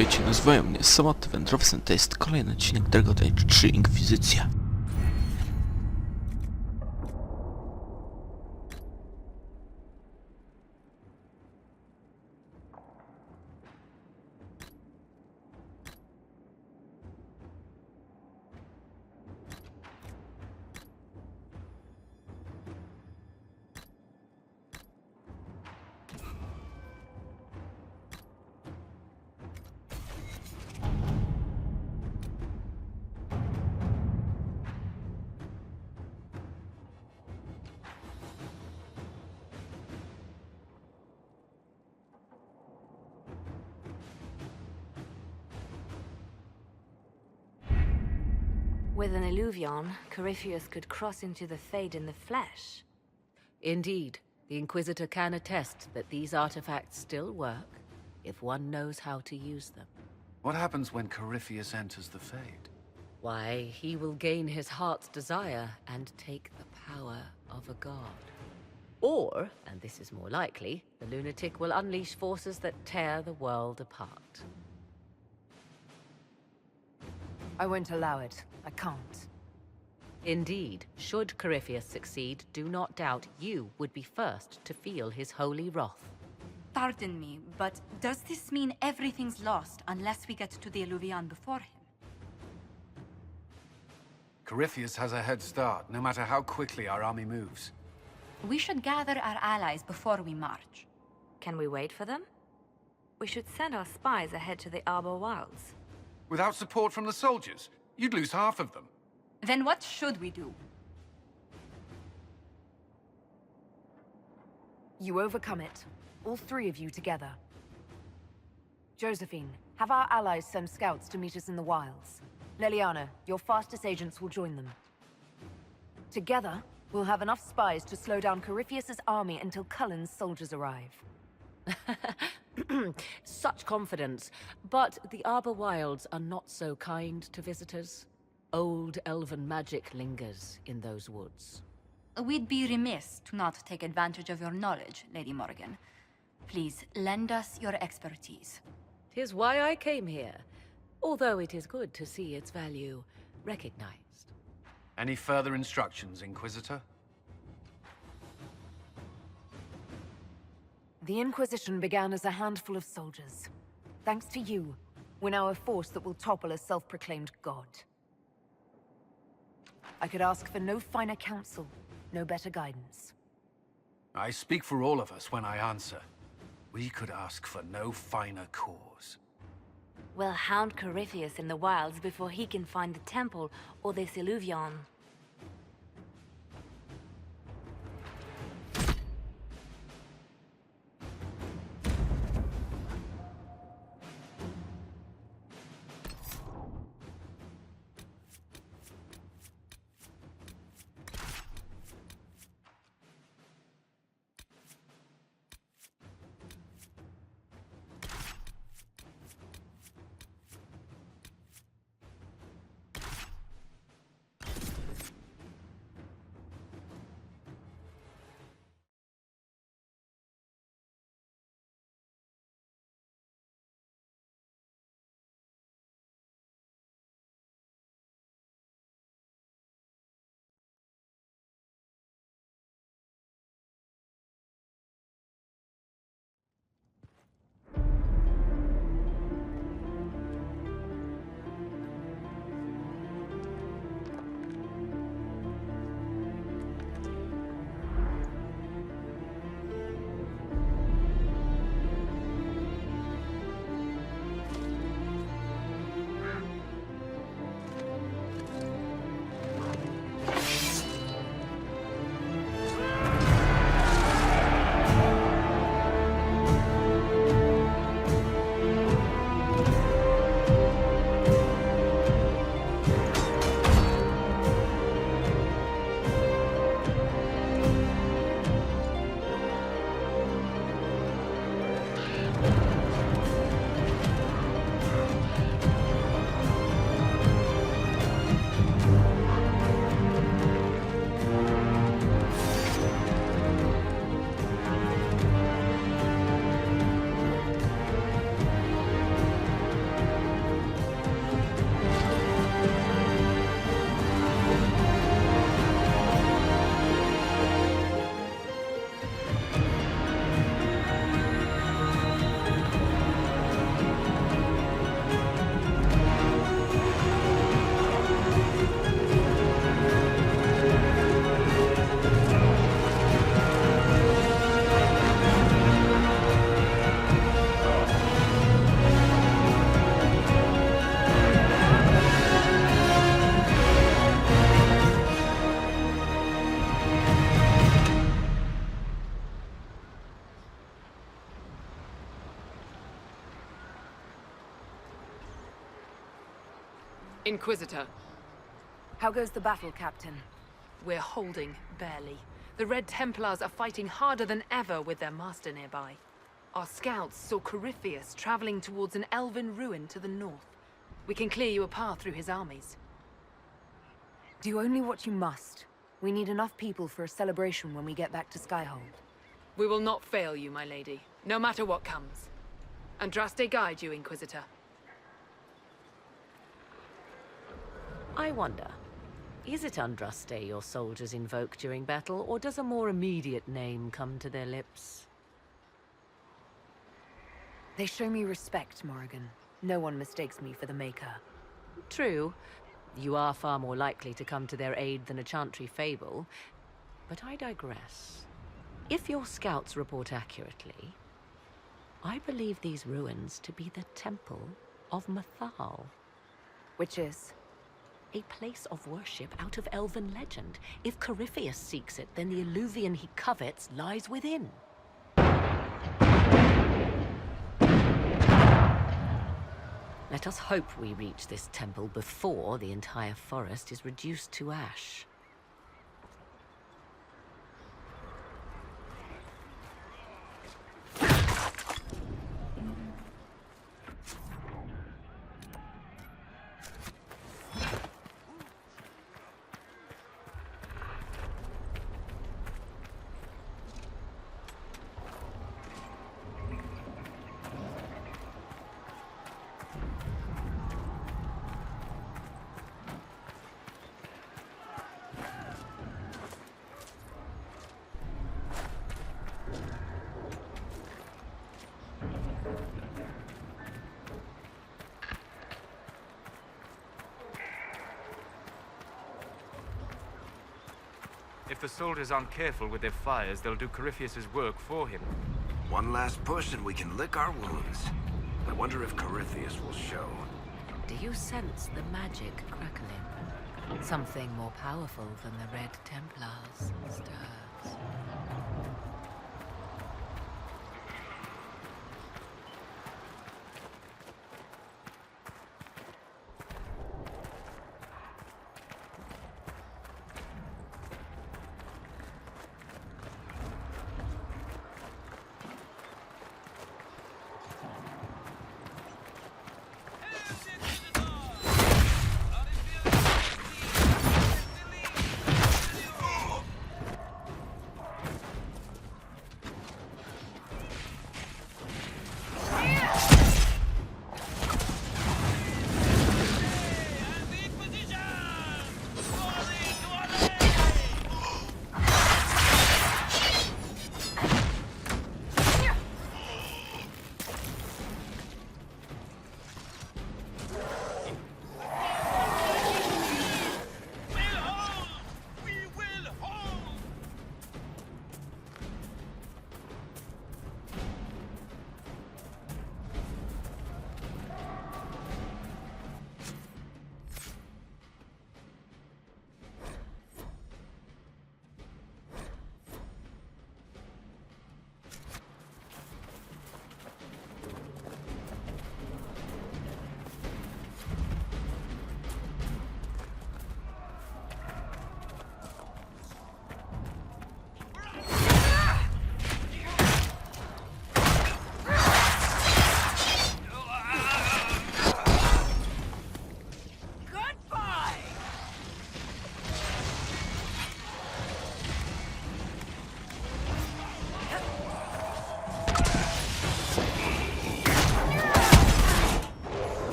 Witajcie, nazywają mnie samotny wędrowiec, to jest kolejny odcinek Dragon Age 3 Inkwizycja. With an illuvion, Corypheus could cross into the Fade in the flesh. Indeed, the Inquisitor can attest that these artifacts still work, if one knows how to use them. What happens when Corypheus enters the Fade? Why, he will gain his heart's desire and take the power of a god. Or, and this is more likely, the lunatic will unleash forces that tear the world apart. I won't allow it. I can't. Indeed, should Corypheus succeed, do not doubt you would be first to feel his holy wrath. Pardon me, but does this mean everything's lost unless we get to the Illuvian before him? Corypheus has a head start, no matter how quickly our army moves. We should gather our allies before we march. Can we wait for them? We should send our spies ahead to the Arbor Wilds. Without support from the soldiers, you'd lose half of them. Then what should we do? You overcome it. All three of you together. Josephine, have our allies send scouts to meet us in the wilds. Leliana, your fastest agents will join them. Together, we'll have enough spies to slow down Corypheus's army until Cullen's soldiers arrive. Such confidence, but the Arbor Wilds are not so kind to visitors. Old elven magic lingers in those woods. We'd be remiss to not take advantage of your knowledge, Lady Morigan. Please, lend us your expertise. 'Tis why I came here, although it is good to see its value recognized. Any further instructions, Inquisitor? The Inquisition began as a handful of soldiers. Thanks to you, we're now a force that will topple a self-proclaimed god. I could ask for no finer counsel, no better guidance. I speak for all of us when I answer. We could ask for no finer cause. We'll hound Corypheus in the wilds before he can find the temple or this illuvion. Inquisitor, How goes the battle, Captain? we're holding, barely. The Red Templars are fighting harder than ever with their master nearby. Our scouts saw Corypheus traveling towards an elven ruin to the north. We can clear you a path through his armies. Do only what you must. We need enough people for a celebration when we get back to Skyhold. We will not fail you, my lady, no matter what comes. Andraste guide you, Inquisitor. I wonder, is it Andraste your soldiers invoke during battle, or does a more immediate name come to their lips? They show me respect, Morigan. No one mistakes me for the Maker. True, you are far more likely to come to their aid than a chantry fable, but I digress. If your scouts report accurately, I believe these ruins to be the Temple of Mathal. Which is? A place of worship out of elven legend. If Corypheus seeks it, then the alluvion he covets lies within. Let us hope we reach this temple before the entire forest is reduced to ash. If the soldiers aren't careful with their fires, they'll do Corypheus's work for him. One last push and we can lick our wounds. I wonder if Corypheus will show. Do you sense the magic crackling? Something more powerful than the Red Templars stirs.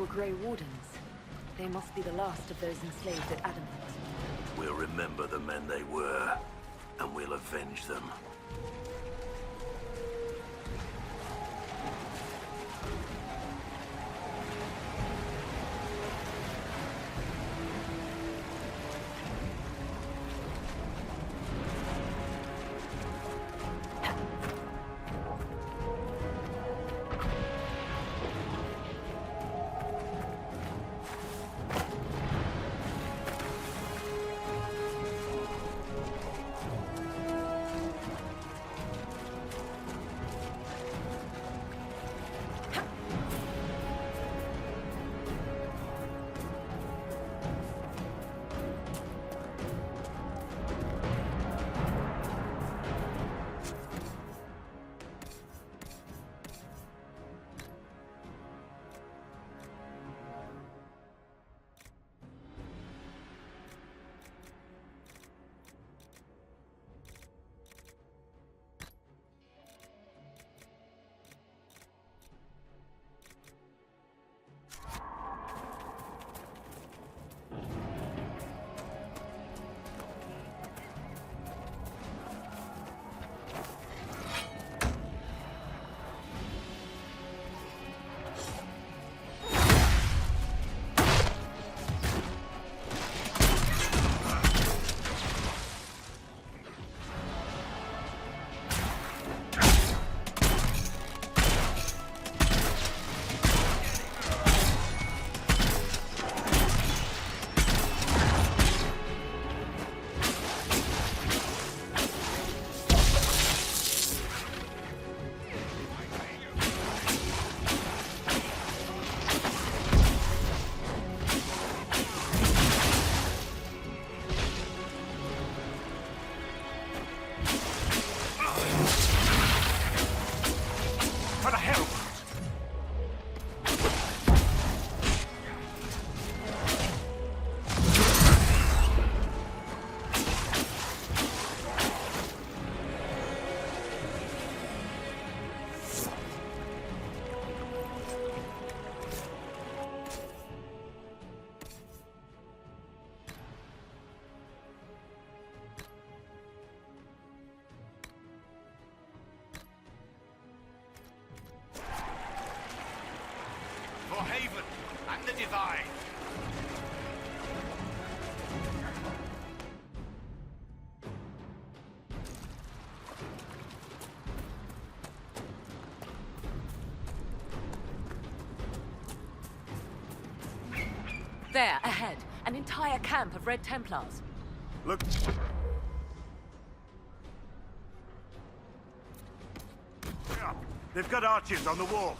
were Grey Wardens. They must be the last of those enslaved at Adamant. We'll remember the men they were, and we'll avenge them. For Haven and the Divine. There, ahead. An entire camp of Red Templars. Look. They've got archers on the wall.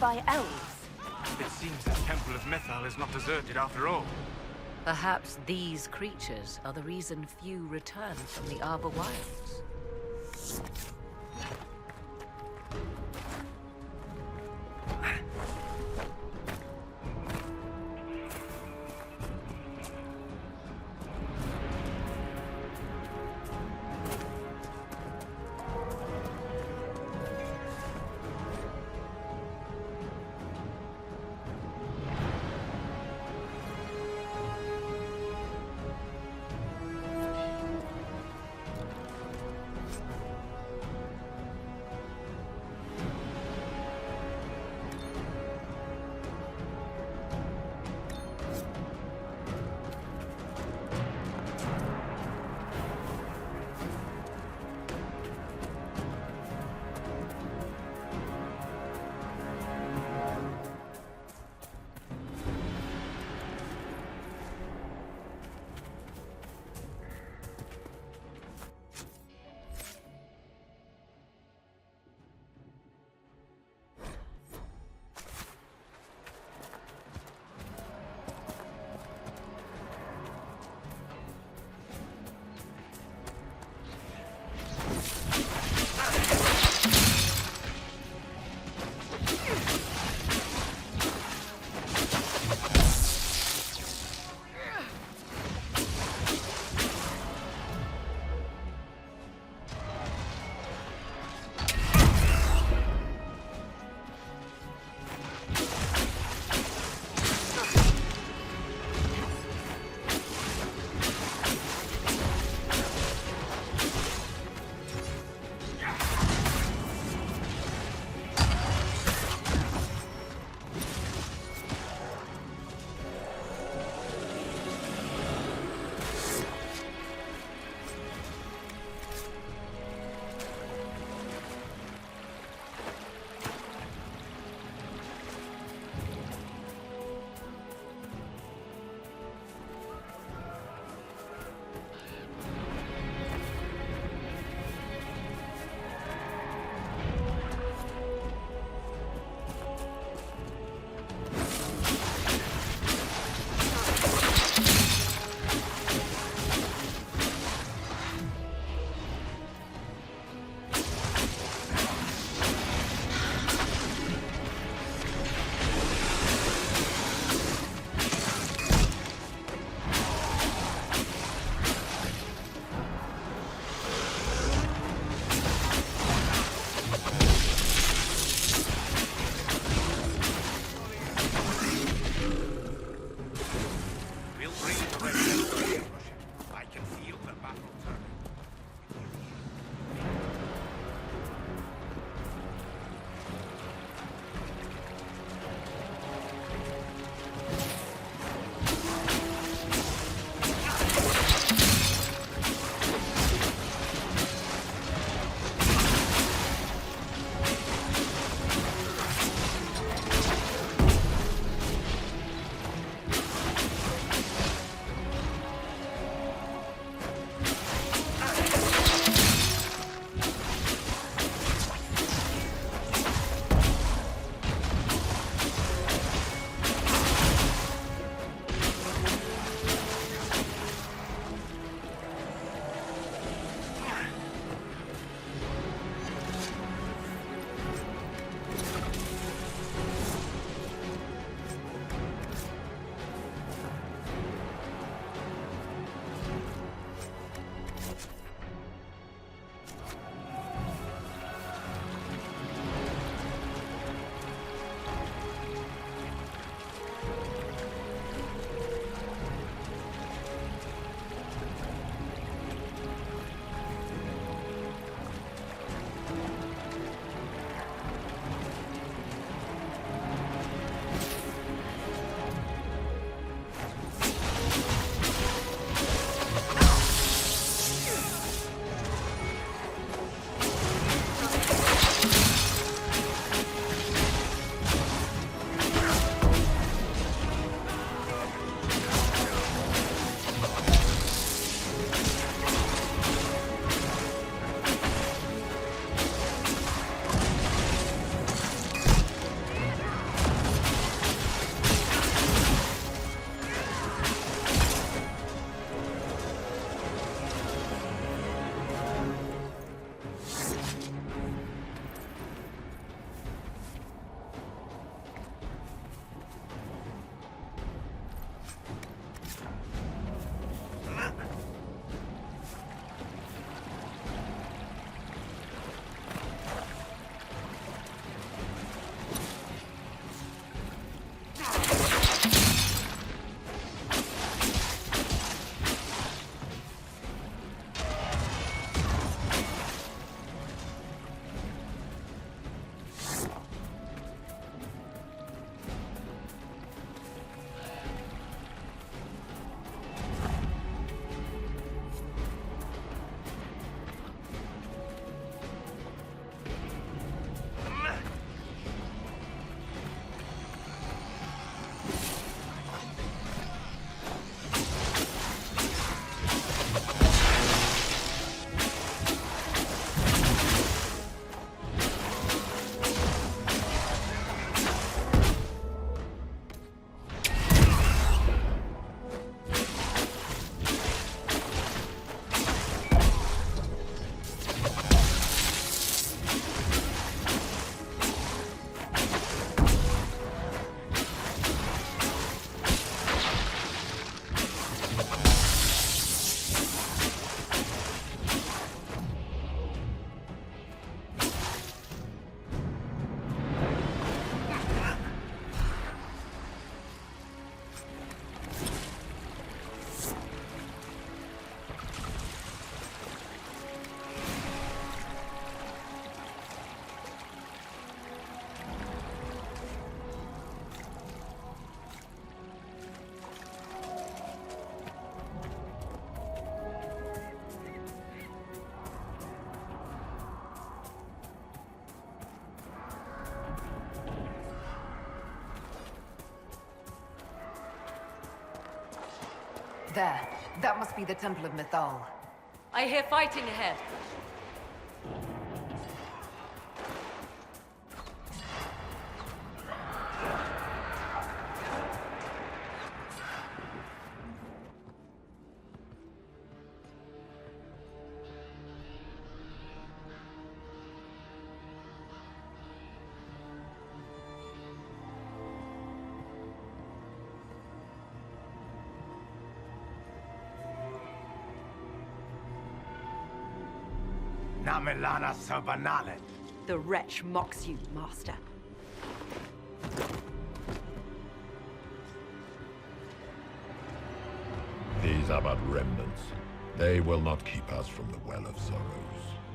by elves. It seems the Temple of Mythal is not deserted after all. Perhaps these creatures are the reason few return from the Arbor Wilds. There. That must be the Temple of Mythal. I hear fighting ahead. Namelana Sabanale. The wretch mocks you, Master. These are but remnants. They will not keep us from the Well of Sorrows.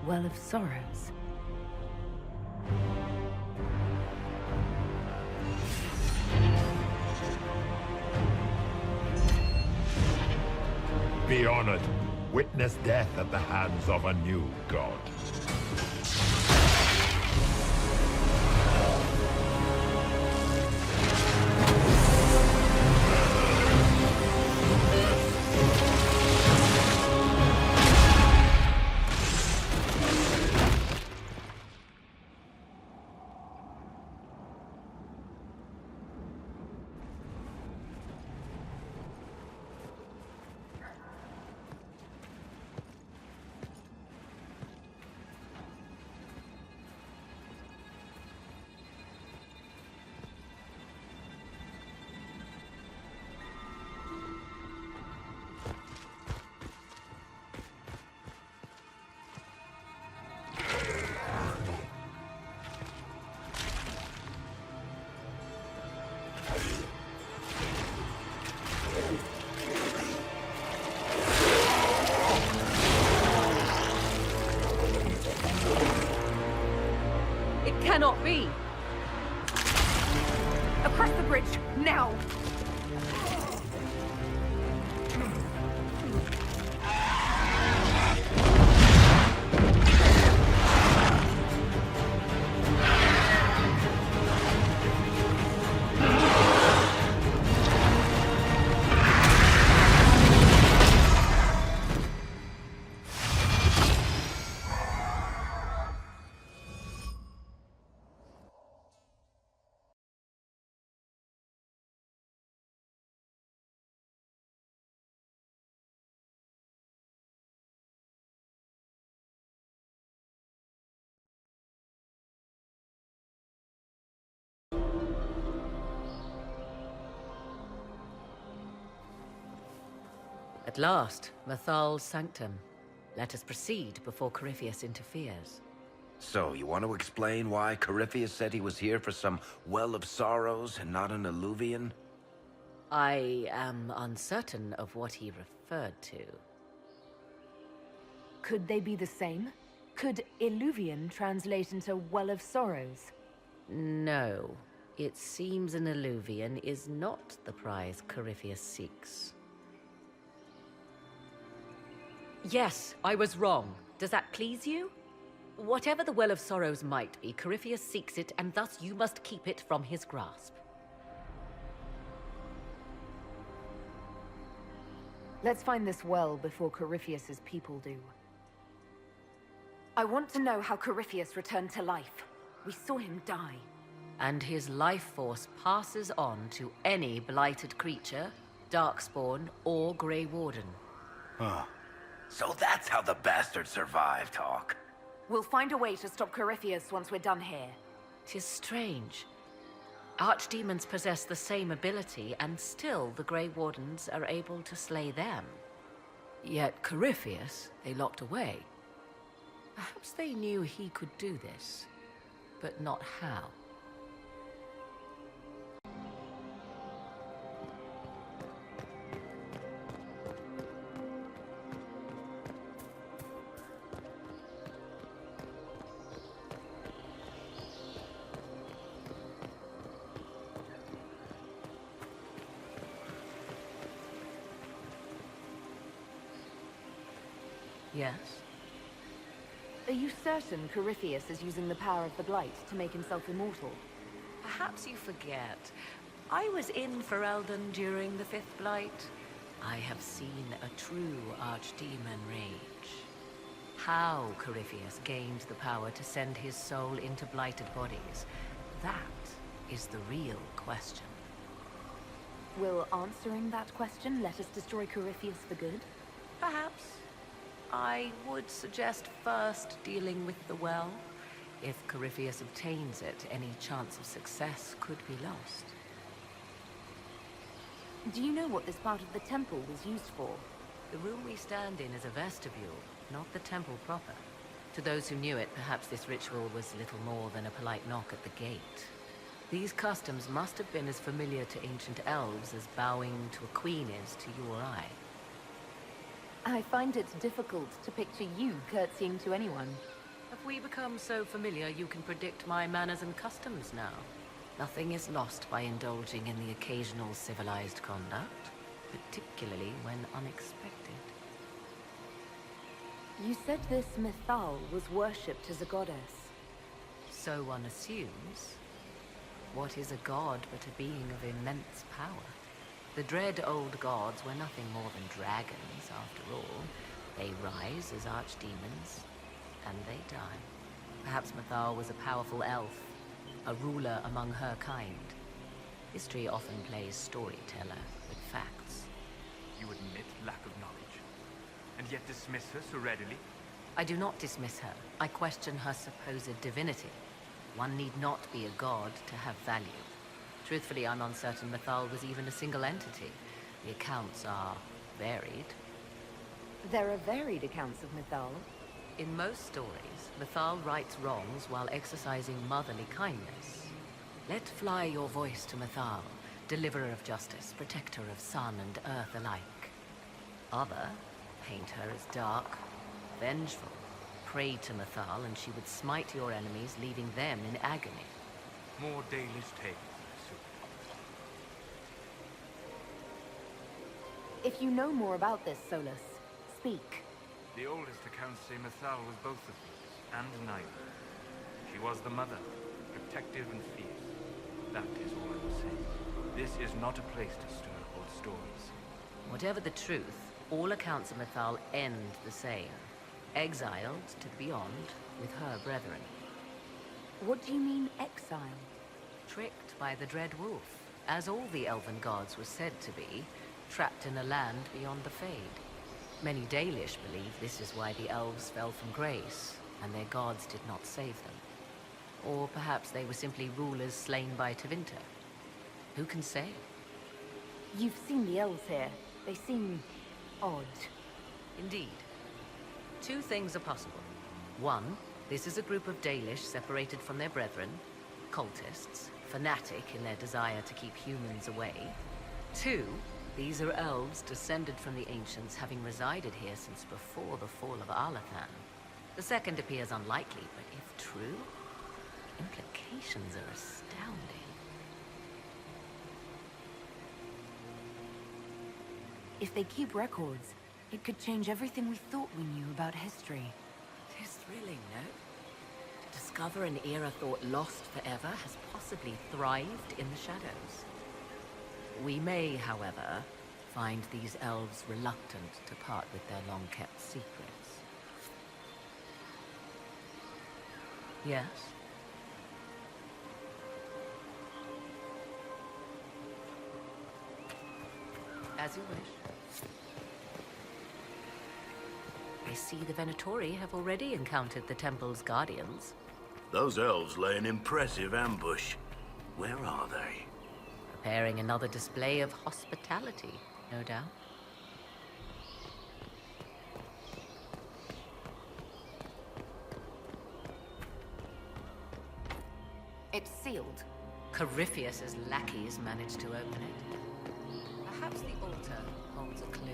Well of Sorrows. Be honored. Witness death at the hands of a new god. Cannot be! Across the bridge, now! At last, Mythal's sanctum. Let us proceed before Corypheus interferes. So, you want to explain why Corypheus said he was here for some Well of Sorrows and not an alluvion? I am uncertain of what he referred to. Could they be the same? Could Illuvian translate into Well of Sorrows? No. It seems an alluvion is not the prize Corypheus seeks. Yes, I was wrong. Does that please you? Whatever the Well of Sorrows might be, Corypheus seeks it, and thus you must keep it from his grasp. Let's find this well before Corypheus's people do. I want to know how Corypheus returned to life. We saw him die. And his life force passes on to any blighted creature, darkspawn, or Grey Warden. Huh. So that's how the bastard survived, Hawk. We'll find a way to stop Corypheus once we're done here. 'Tis strange. Archdemons possess the same ability, and still the Grey Wardens are able to slay them. Yet Corypheus, they locked away. Perhaps they knew he could do this, but not how. Yes? Are you certain Corypheus is using the power of the Blight to make himself immortal? Perhaps you forget. I was in Ferelden during the Fifth Blight. I have seen a true archdemon rage. How Corypheus gained the power to send his soul into blighted bodies, that is the real question. Will answering that question let us destroy Corypheus for good? Perhaps. I would suggest first dealing with the well. If Corypheus obtains it, any chance of success could be lost. Do you know what this part of the temple was used for? The room we stand in is a vestibule, not the temple proper. To those who knew it, perhaps this ritual was little more than a polite knock at the gate. These customs must have been as familiar to ancient elves as bowing to a queen is to you or I. I find it difficult to picture you curtsying to anyone. Have we become so familiar you can predict my manners and customs now? Nothing is lost by indulging in the occasional civilized conduct, particularly when unexpected. You said this Mythal was worshipped as a goddess. So one assumes. What is a god but a being of immense power? The dread old gods were nothing more than dragons, after all. They rise as archdemons, and they die. Perhaps Mythal was a powerful elf, a ruler among her kind. History often plays storyteller with facts. You admit lack of knowledge, and yet dismiss her so readily? I do not dismiss her. I question her supposed divinity. One need not be a god to have value. Truthfully, I'm uncertain Mythal was even a single entity. The accounts are varied. There are varied accounts of Mythal. In most stories, Mythal rights wrongs while exercising motherly kindness. Let fly your voice to Mythal, deliverer of justice, protector of sun and earth alike. Other paint her as dark, vengeful. Pray to Mythal and she would smite your enemies, leaving them in agony. More Dalish tales, I suppose. If you know more about this, Solus, speak. The oldest accounts say Mythal was both of these, and neither. She was the mother, protective and fierce. That is all I will say. This is not a place to stir old stories. Whatever the truth, all accounts of Mythal end the same. Exiled to the beyond with her brethren. What do you mean, exiled? Tricked by the Dread Wolf, as all the elven gods were said to be, trapped in a land beyond the Fade. Many Dalish believe this is why the elves fell from grace, and their gods did not save them. Or perhaps they were simply rulers slain by Tevinter. Who can say? You've seen the elves here. They seem odd. Indeed. Two things are possible. One, this is a group of Dalish separated from their brethren, cultists, fanatic in their desire to keep humans away. Two, these are elves descended from the ancients, having resided here since before the fall of Alathan. The second appears unlikely, but if true, the implications are astounding. If they keep records, it could change everything we thought we knew about history. It is thrilling, no? To discover an era thought lost forever has possibly thrived in the shadows. We may, however, find these elves reluctant to part with their long-kept secrets. Yes? As you wish. I see the Venatori have already encountered the temple's guardians. Those elves lay an impressive ambush. Where are they? Preparing another display of hospitality, no doubt. It's sealed. Corypheus's lackeys managed to open it. Perhaps the altar holds a clue.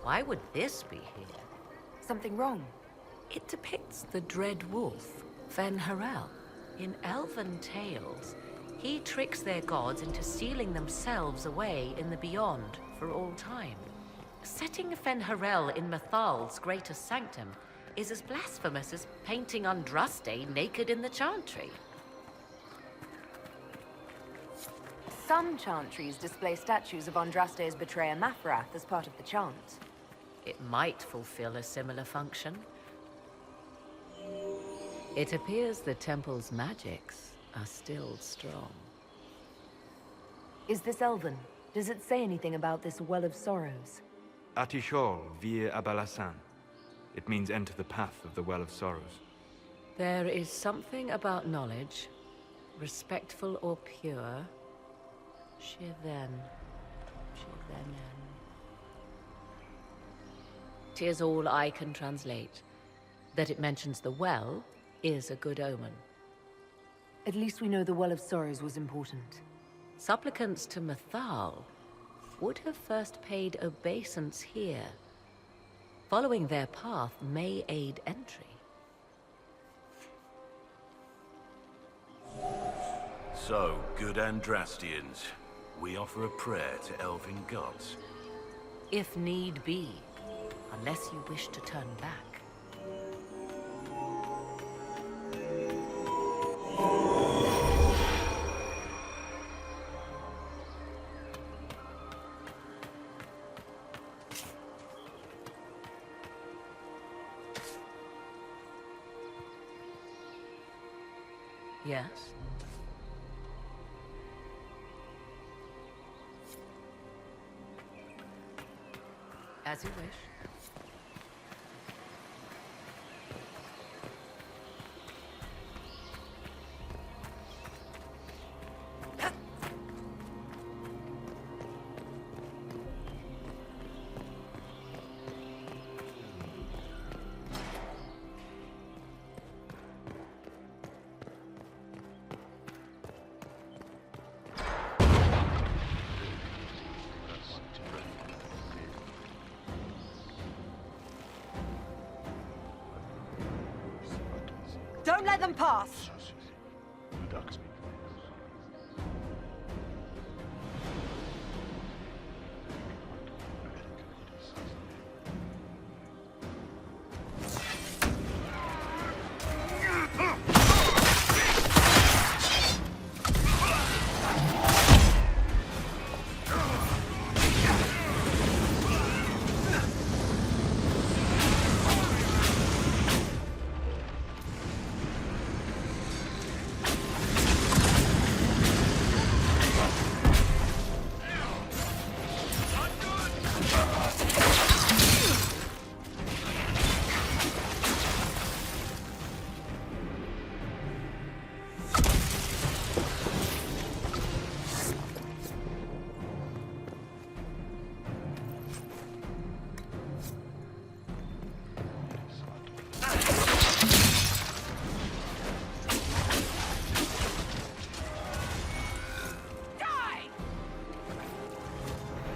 Why would this be here? Something wrong? It depicts the dread wolf, Fen-Harel. In elven tales, he tricks their gods into sealing themselves away in the beyond for all time. Setting Fen-Harel in Mathal's greatest sanctum is as blasphemous as painting Andraste naked in the chantry. Some chantries display statues of Andraste's betrayer Mathrath as part of the chant. It might fulfill a similar function. It appears the temple's magics are still strong. Is this elven? Does it say anything about this Well of Sorrows? Atishol vir Abalasan. It means enter the path of the Well of Sorrows. There is something about knowledge, respectful or pure. Shiven. Shivenen. 'Tis all I can translate. That it mentions the well is a good omen. At least we know the Well of Sorrows was important. Supplicants to Mathal would have first paid obeisance here. Following their path may aid entry. So, good Andrastians, we offer a prayer to elven gods. If need be, unless you wish to turn back. Yes? As you wish. Don't let them pass!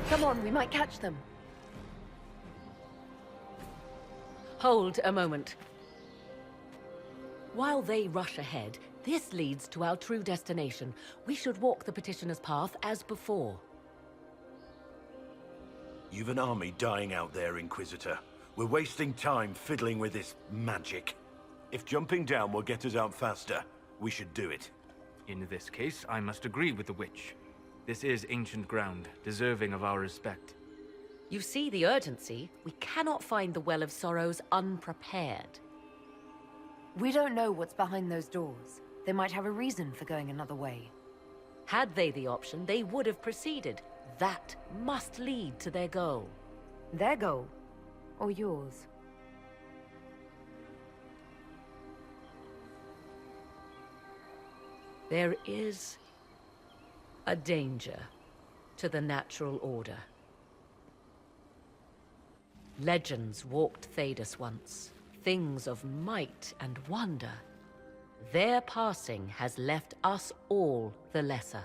Come on, we might catch them. Hold a moment. While they rush ahead, this leads to our true destination. We should walk the petitioner's path as before. You've an army dying out there, Inquisitor. We're wasting time fiddling with this magic. If jumping down will get us out faster, we should do it. In this case, I must agree with the witch. This is ancient ground, deserving of our respect. You see the urgency? We cannot find the Well of Sorrows unprepared. We don't know what's behind those doors. They might have a reason for going another way. Had they the option, they would have proceeded. That must lead to their goal. Their goal? Or yours? There is a danger to the natural order. Legends walked Thedas once, things of might and wonder. Their passing has left us all the lesser.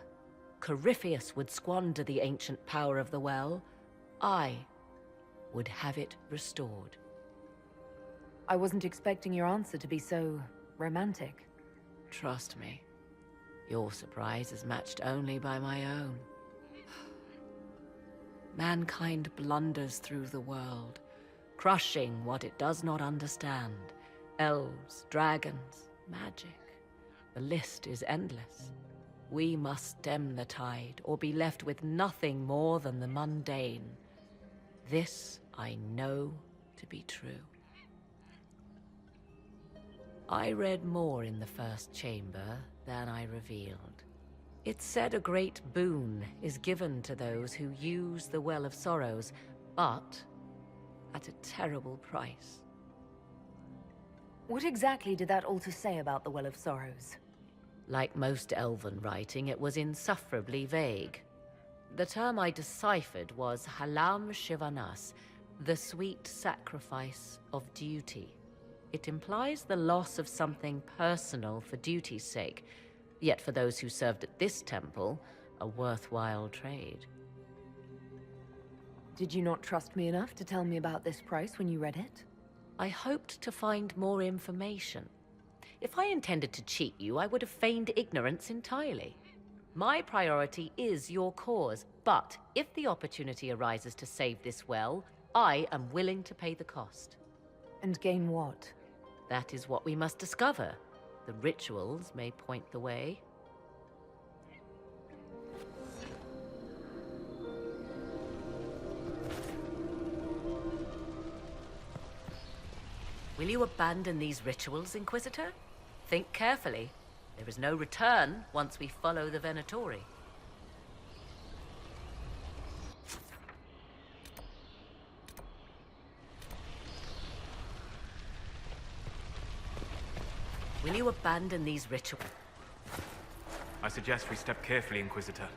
Corypheus would squander the ancient power of the well. I would have it restored. I wasn't expecting your answer to be so romantic. Trust me, your surprise is matched only by my own. Mankind blunders through the world, crushing what it does not understand. Elves, dragons, magic. The list is endless. We must stem the tide, or be left with nothing more than the mundane. This I know to be true. I read more in the first chamber than I revealed. It said a great boon is given to those who use the Well of Sorrows, but at a terrible price. What exactly did that altar say about the Well of Sorrows? Like most elven writing, it was insufferably vague. The term I deciphered was Halam Shivanas, the sweet sacrifice of duty. It implies the loss of something personal for duty's sake, yet for those who served at this temple, a worthwhile trade. Did you not trust me enough to tell me about this price when you read it? I hoped to find more information. If I intended to cheat you, I would have feigned ignorance entirely. My priority is your cause, but if the opportunity arises to save this well, I am willing to pay the cost. And gain what? That is what we must discover. The rituals may point the way. Will you abandon these rituals, Inquisitor? Think carefully. There is no return once we follow the Venatori. Will you abandon these rituals? I suggest we step carefully, Inquisitor.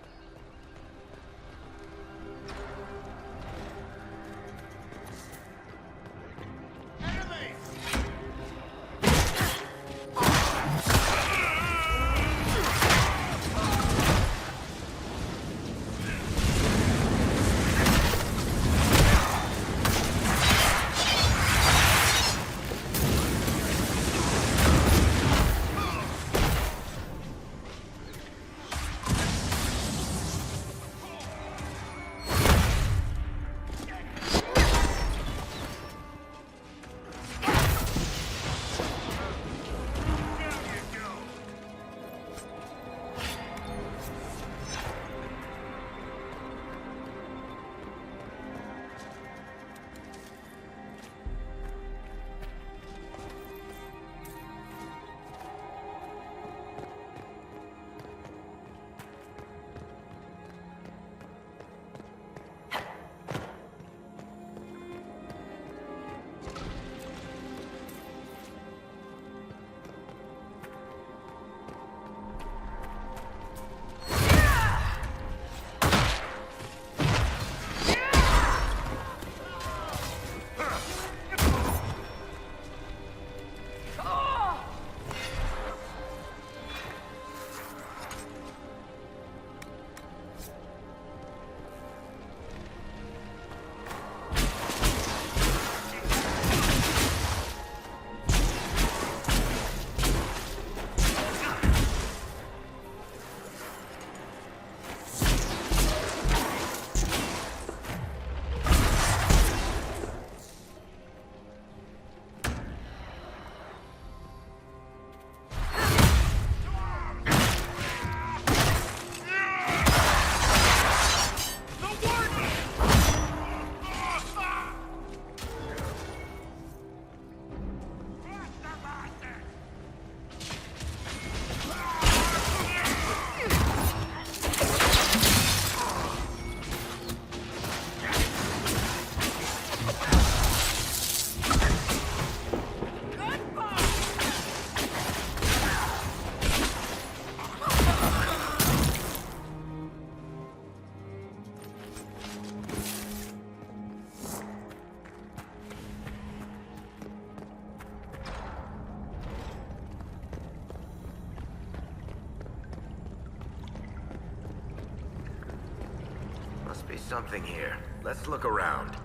Must be something here. Let's look around.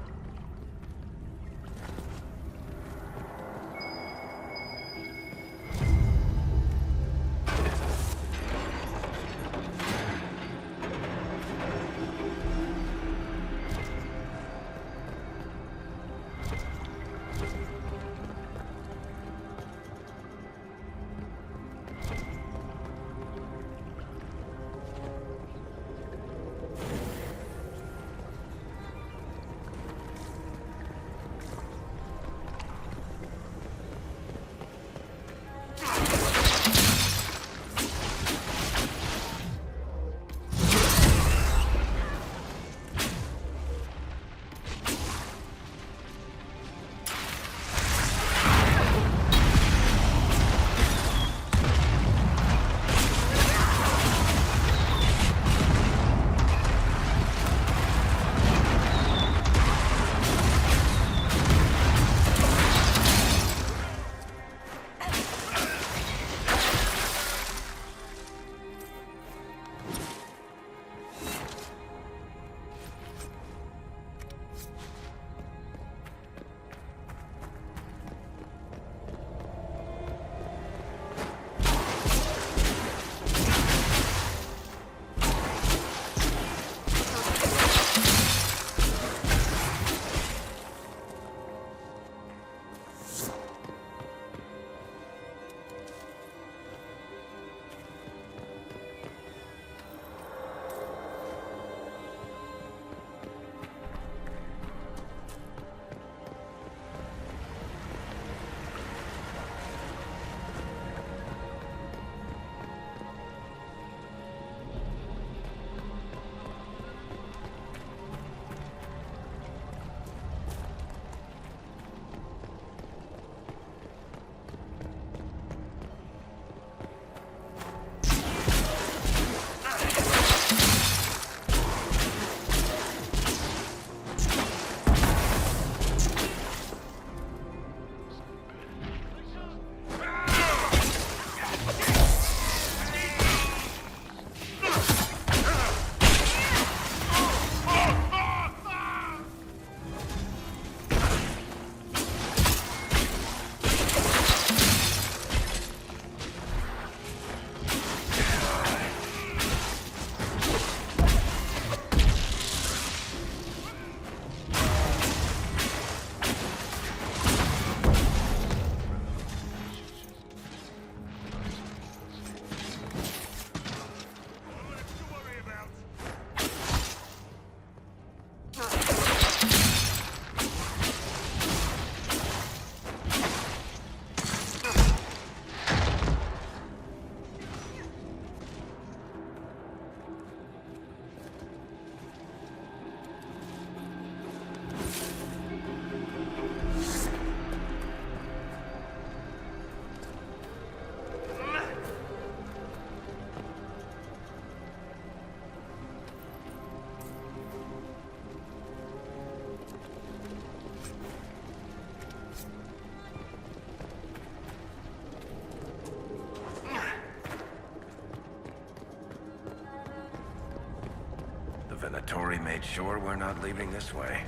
made sure we're not leaving this way.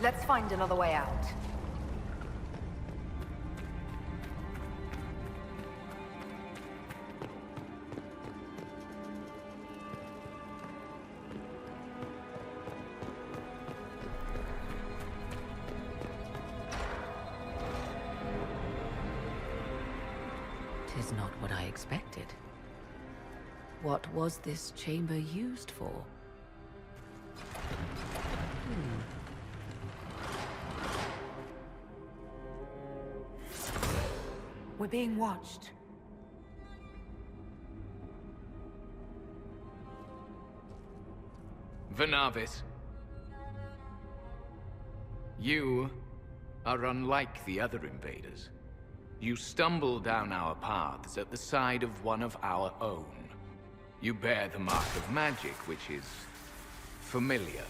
Let's find another way out. Tis not what I expected. What was this chamber used for? We're being watched. Vanavis. You are unlike the other invaders. You stumble down our paths at the side of one of our own. You bear the mark of magic, which is familiar.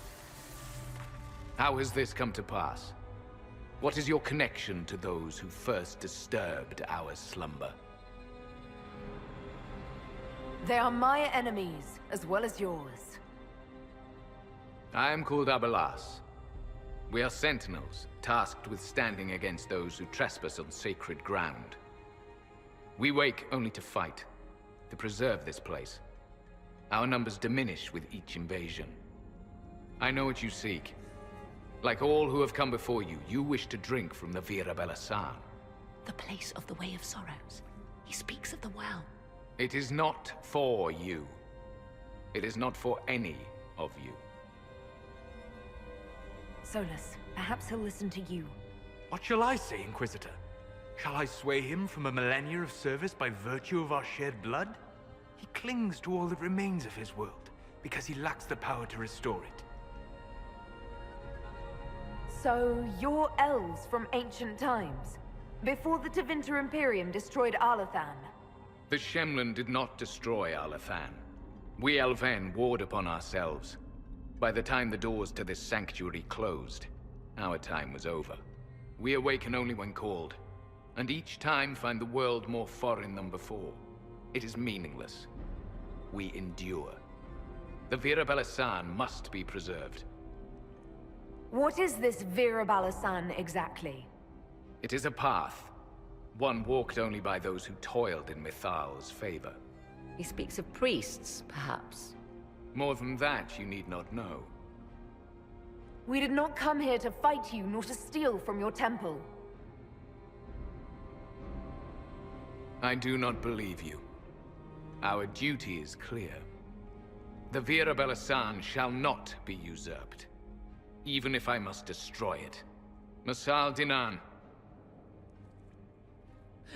How has this come to pass? What is your connection to those who first disturbed our slumber? They are my enemies, as well as yours. I am called Abelas. We are sentinels, tasked with standing against those who trespass on sacred ground. We wake only to fight, to preserve this place. Our numbers diminish with each invasion. I know what you seek. Like all who have come before you, you wish to drink from the Vira Belasan. The place of the Way of Sorrows. He speaks of the well. It is not for you. It is not for any of you. Solus, perhaps he'll listen to you. What shall I say, Inquisitor? Shall I sway him from a millennia of service by virtue of our shared blood? He clings to all that remains of his world, because he lacks the power to restore it. So, you're elves from ancient times, before the Tevinter Imperium destroyed Arlathan. The Shemlin did not destroy Arlathan. We Elven warred upon ourselves. By the time the doors to this sanctuary closed, our time was over. We awaken only when called, and each time find the world more foreign than before. It is meaningless. We endure. The Vira Belasan must be preserved. What is this Vira Balasan exactly? It is a path, one walked only by those who toiled in Mithal's favor. He speaks of priests, perhaps. More than that, you need not know. We did not come here to fight you, nor to steal from your temple. I do not believe you. Our duty is clear. The Vira Belasan shall not be usurped, even if I must destroy it. Masal Dinan.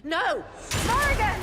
No! Morigan!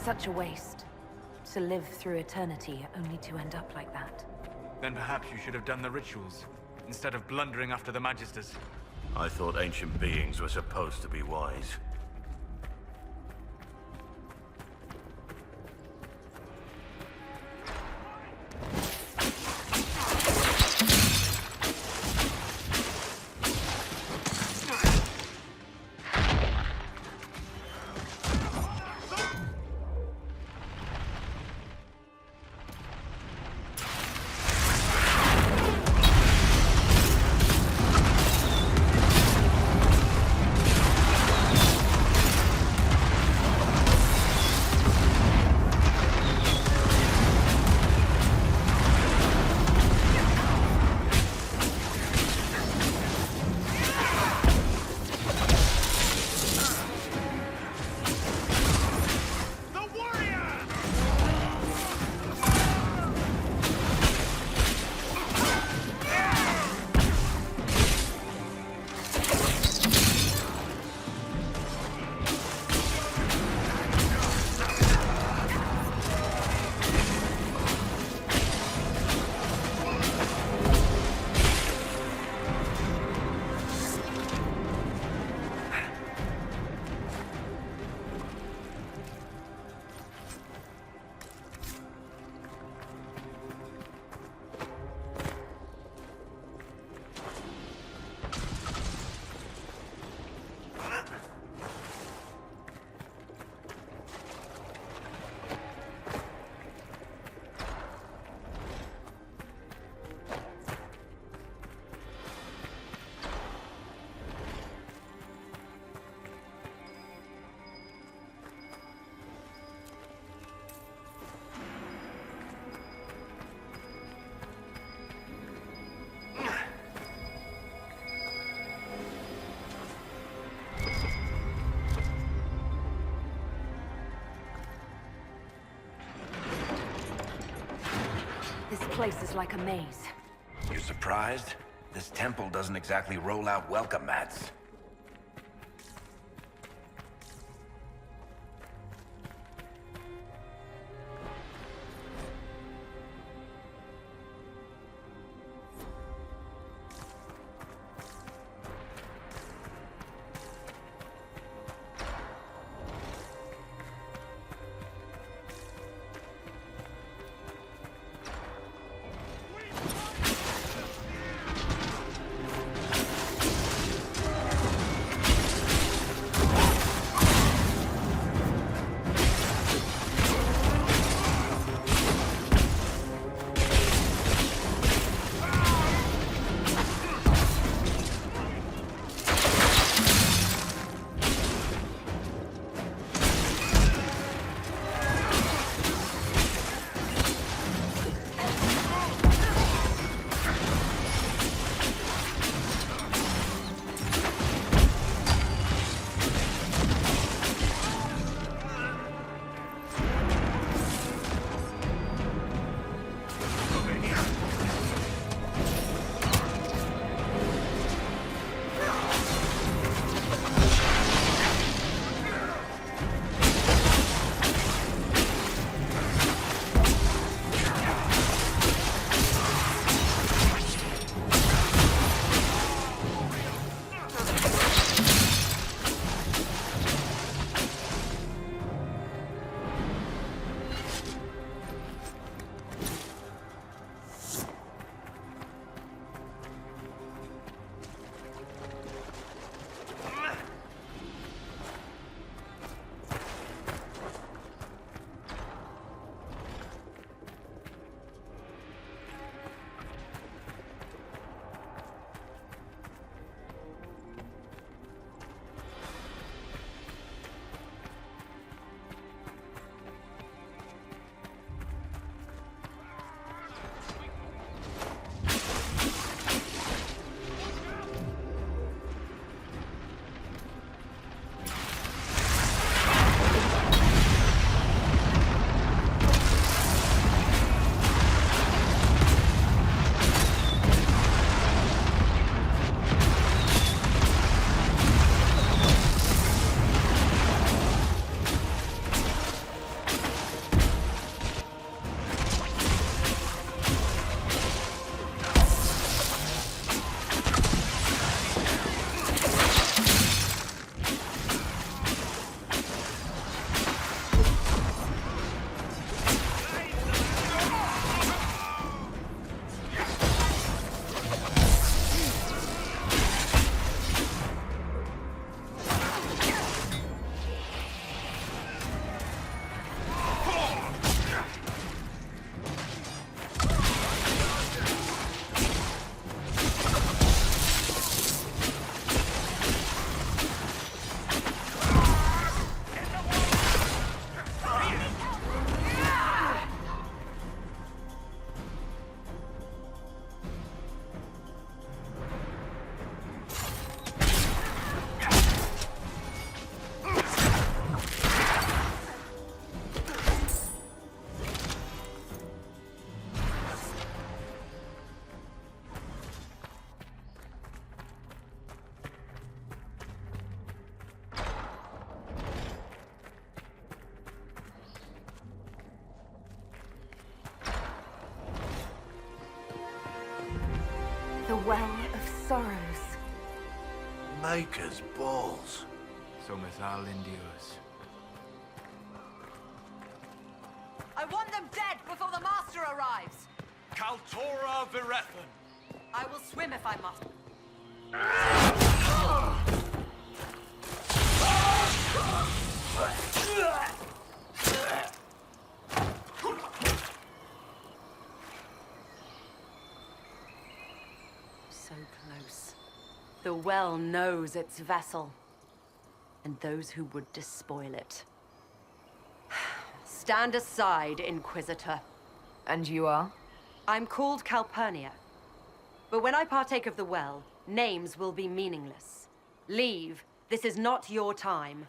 Such a waste. To live through eternity, only to end up like that. Then perhaps you should have done the rituals, instead of blundering after the Magisters. I thought ancient beings were supposed to be wise. place is like a maze. You surprised? This temple doesn't exactly roll out welcome mats. The Well of Sorrows. Maker's balls. So Mithal endures. I want them dead before the Master arrives! Kaltora Virethan. I will swim if I must. So close. The well knows its vessel, and those who would despoil it. Stand aside, Inquisitor. And you are? I'm called Calpurnia. But when I partake of the well, names will be meaningless. Leave. This is not your time.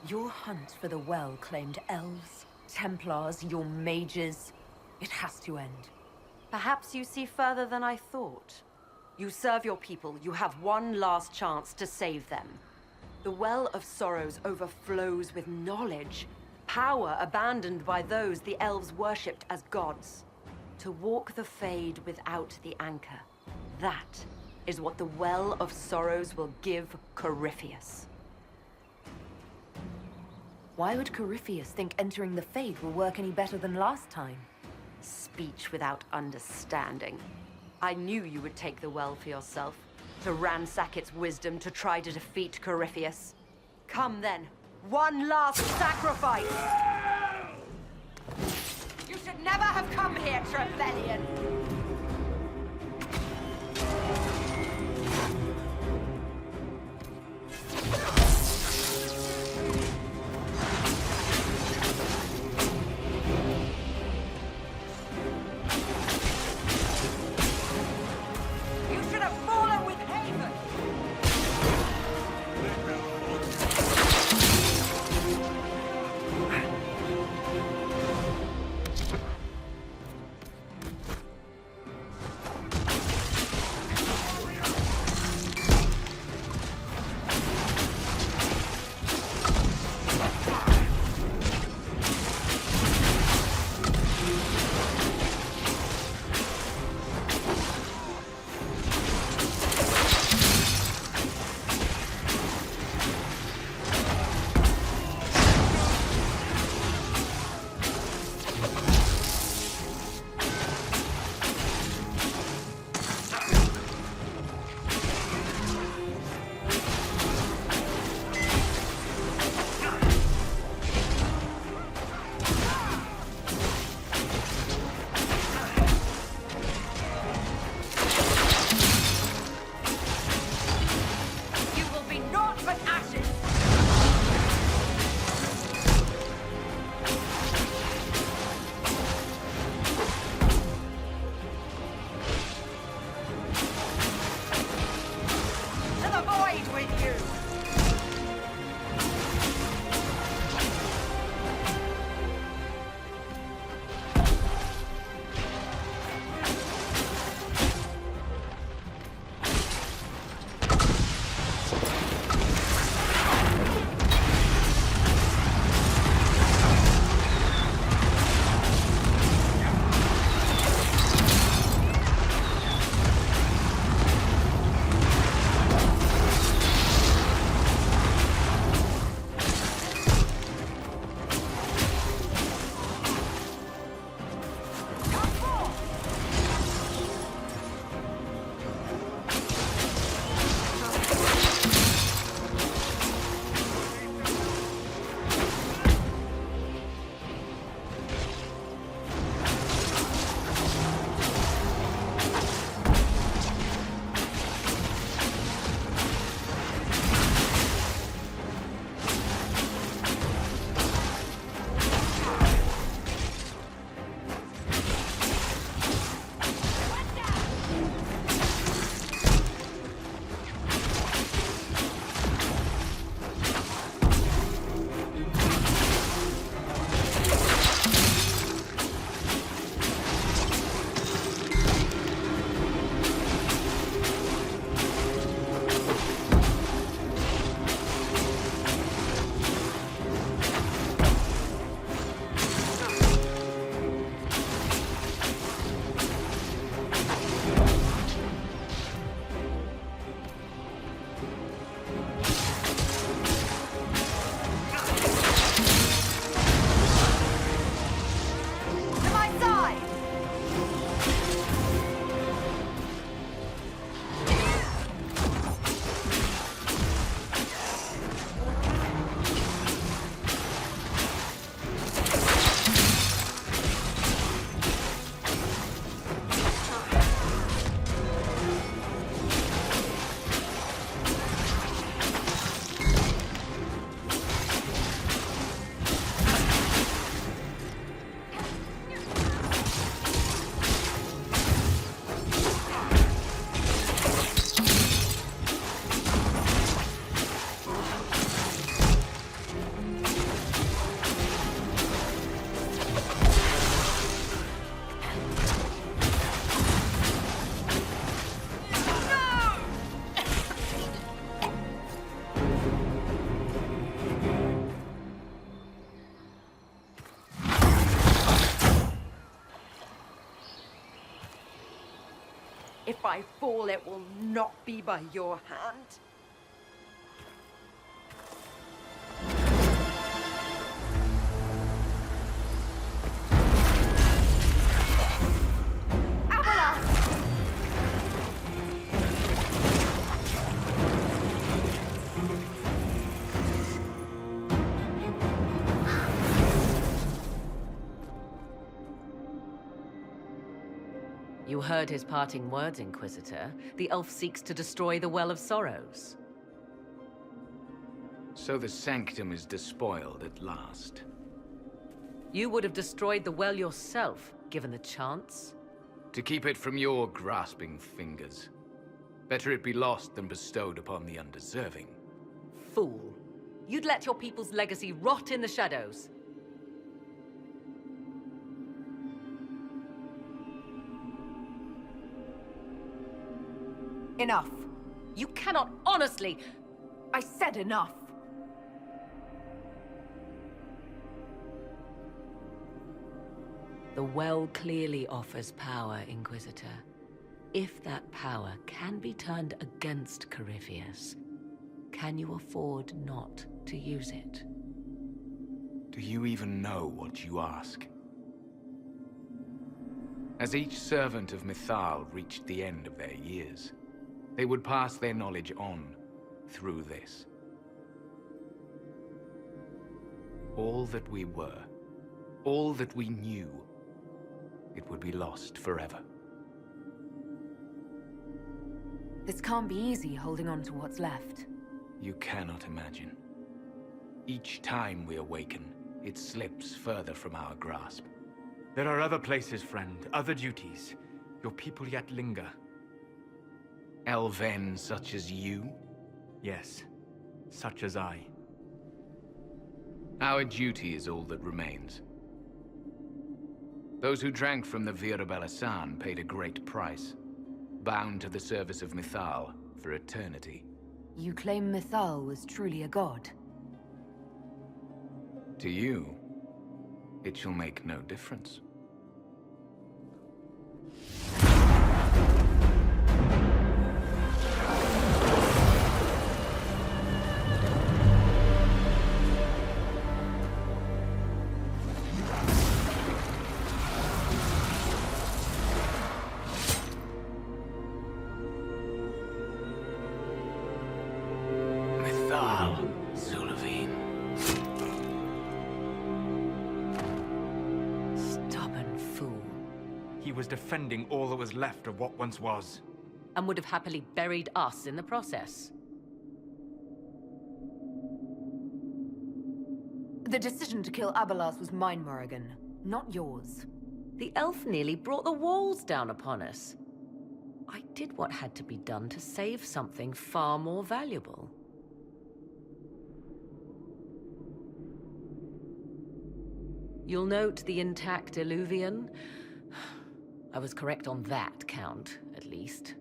Your hunt for the well claimed elves, Templars, your mages. It has to end. Perhaps you see further than I thought. You serve your people. You have one last chance to save them. The Well of Sorrows overflows with knowledge, power abandoned by those the elves worshipped as gods. To walk the Fade without the anchor. That is what the Well of Sorrows will give Corypheus. Why would Corypheus think entering the Fade will work any better than last time? Speech without understanding. I knew you would take the well for yourself, to ransack its wisdom, to try to defeat Corypheus. Come then, one last sacrifice! You should never have come here, Trevelyan! If I fall, it will not be by your hand. You heard his parting words, Inquisitor. The elf seeks to destroy the Well of Sorrows. So the sanctum is despoiled at last. You would have destroyed the well yourself, given the chance. To keep it from your grasping fingers. Better it be lost than bestowed upon the undeserving. Fool. You'd let your people's legacy rot in the shadows. Enough. You cannot honestly... I said enough. The well clearly offers power, Inquisitor. If that power can be turned against Corypheus, can you afford not to use it? Do you even know what you ask? As each servant of Mythal reached the end of their years, they would pass their knowledge on through this. All that we were, all that we knew, it would be lost forever. This can't be easy, holding on to what's left. You cannot imagine. Each time we awaken, it slips further from our grasp. There are other places, friend, other duties. Your people yet linger. Elven such as you? Yes, such as I. Our duty is all that remains. Those who drank from the Vira Belasan paid a great price, bound to the service of Mythal for eternity. You claim Mythal was truly a god? To you, it shall make no difference. Defending all that was left of what once was. And would have happily buried us in the process. The decision to kill Abelas was mine, Morigan, not yours. The elf nearly brought the walls down upon us. I did what had to be done to save something far more valuable. You'll note the intact Illuvian. I was correct on that count, at least.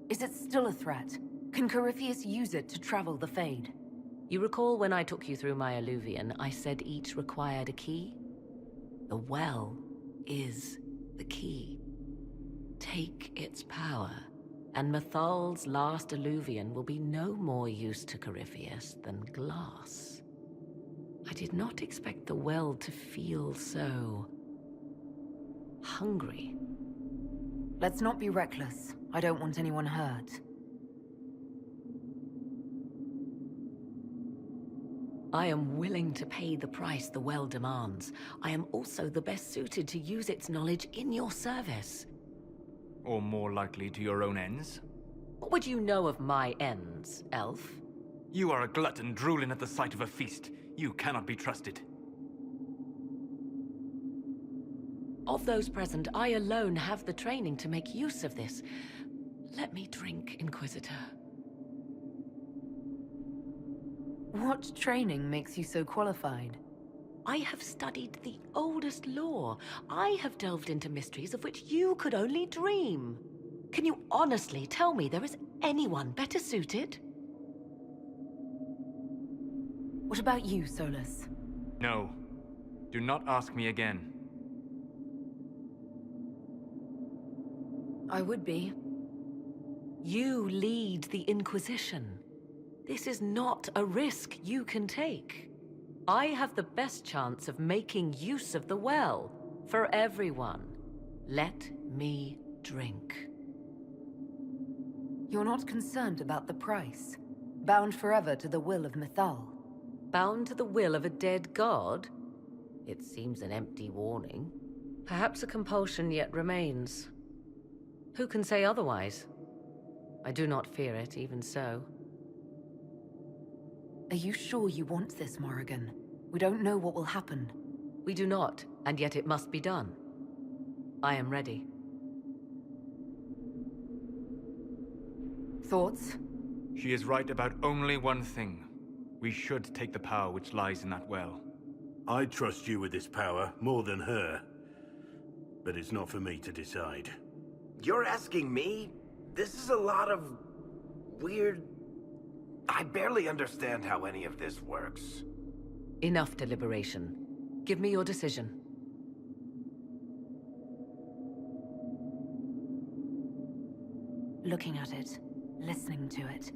Is it still a threat? Can Corypheus use it to travel the Fade? You recall when I took you through my Illuvian, I said each required a key? The well is the key. Take its power, and Mythal's last Illuvian will be no more use to Corypheus than glass. I did not expect the well to feel so... hungry. Let's not be reckless. I don't want anyone hurt. I am willing to pay the price the well demands. I am also the best suited to use its knowledge in your service. Or more likely to your own ends? What would you know of my ends, elf? You are a glutton drooling at the sight of a feast. You cannot be trusted. Of those present, I alone have the training to make use of this. Let me drink, Inquisitor. What training makes you so qualified? I have studied the oldest lore. I have delved into mysteries of which you could only dream. Can you honestly tell me there is anyone better suited? What about you, Solus? No. Do not ask me again. I would be. You lead the Inquisition. This is not a risk you can take. I have the best chance of making use of the well for everyone. Let me drink. You're not concerned about the price? Bound forever to the will of Mythal? Bound to the will of a dead god? It seems an empty warning. Perhaps a compulsion yet remains. Who can say otherwise? I do not fear it, even so. Are you sure you want this, Morigan? We don't know what will happen. We do not, and yet it must be done. I am ready. Thoughts? She is right about only one thing. We should take the power which lies in that well. I trust you with this power more than her. But it's not for me to decide. You're asking me? This is a lot of... weird... I barely understand how any of this works. Enough deliberation. Give me your decision. Looking at it, listening to it.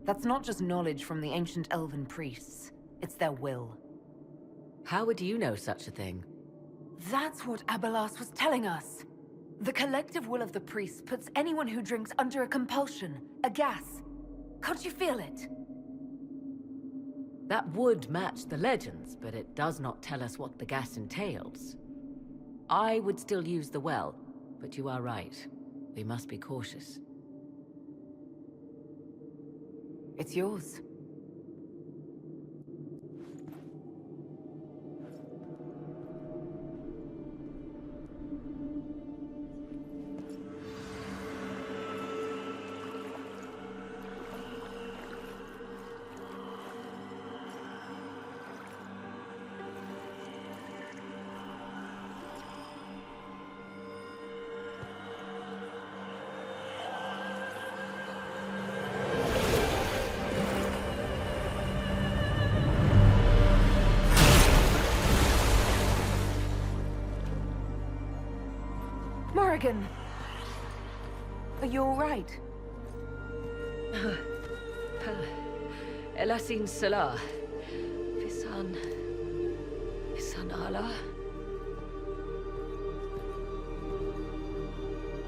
That's not just knowledge from the ancient elven priests. It's their will. How would you know such a thing? That's what Abelas was telling us. The collective will of the priests puts anyone who drinks under a compulsion, a gas. Can't you feel it? That would match the legends, but it does not tell us what the gas entails. I would still use the well, but you are right. We must be cautious. It's yours. Morigan! Are you all right? Elasin Salah. Visan Allah.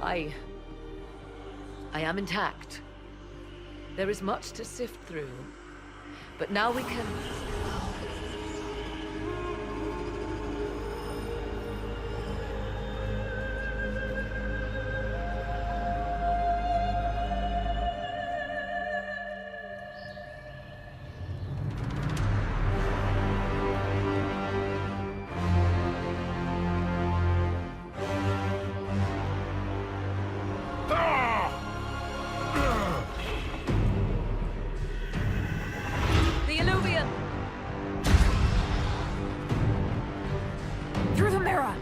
I am intact. There is much to sift through, but now we can... Through the mirror!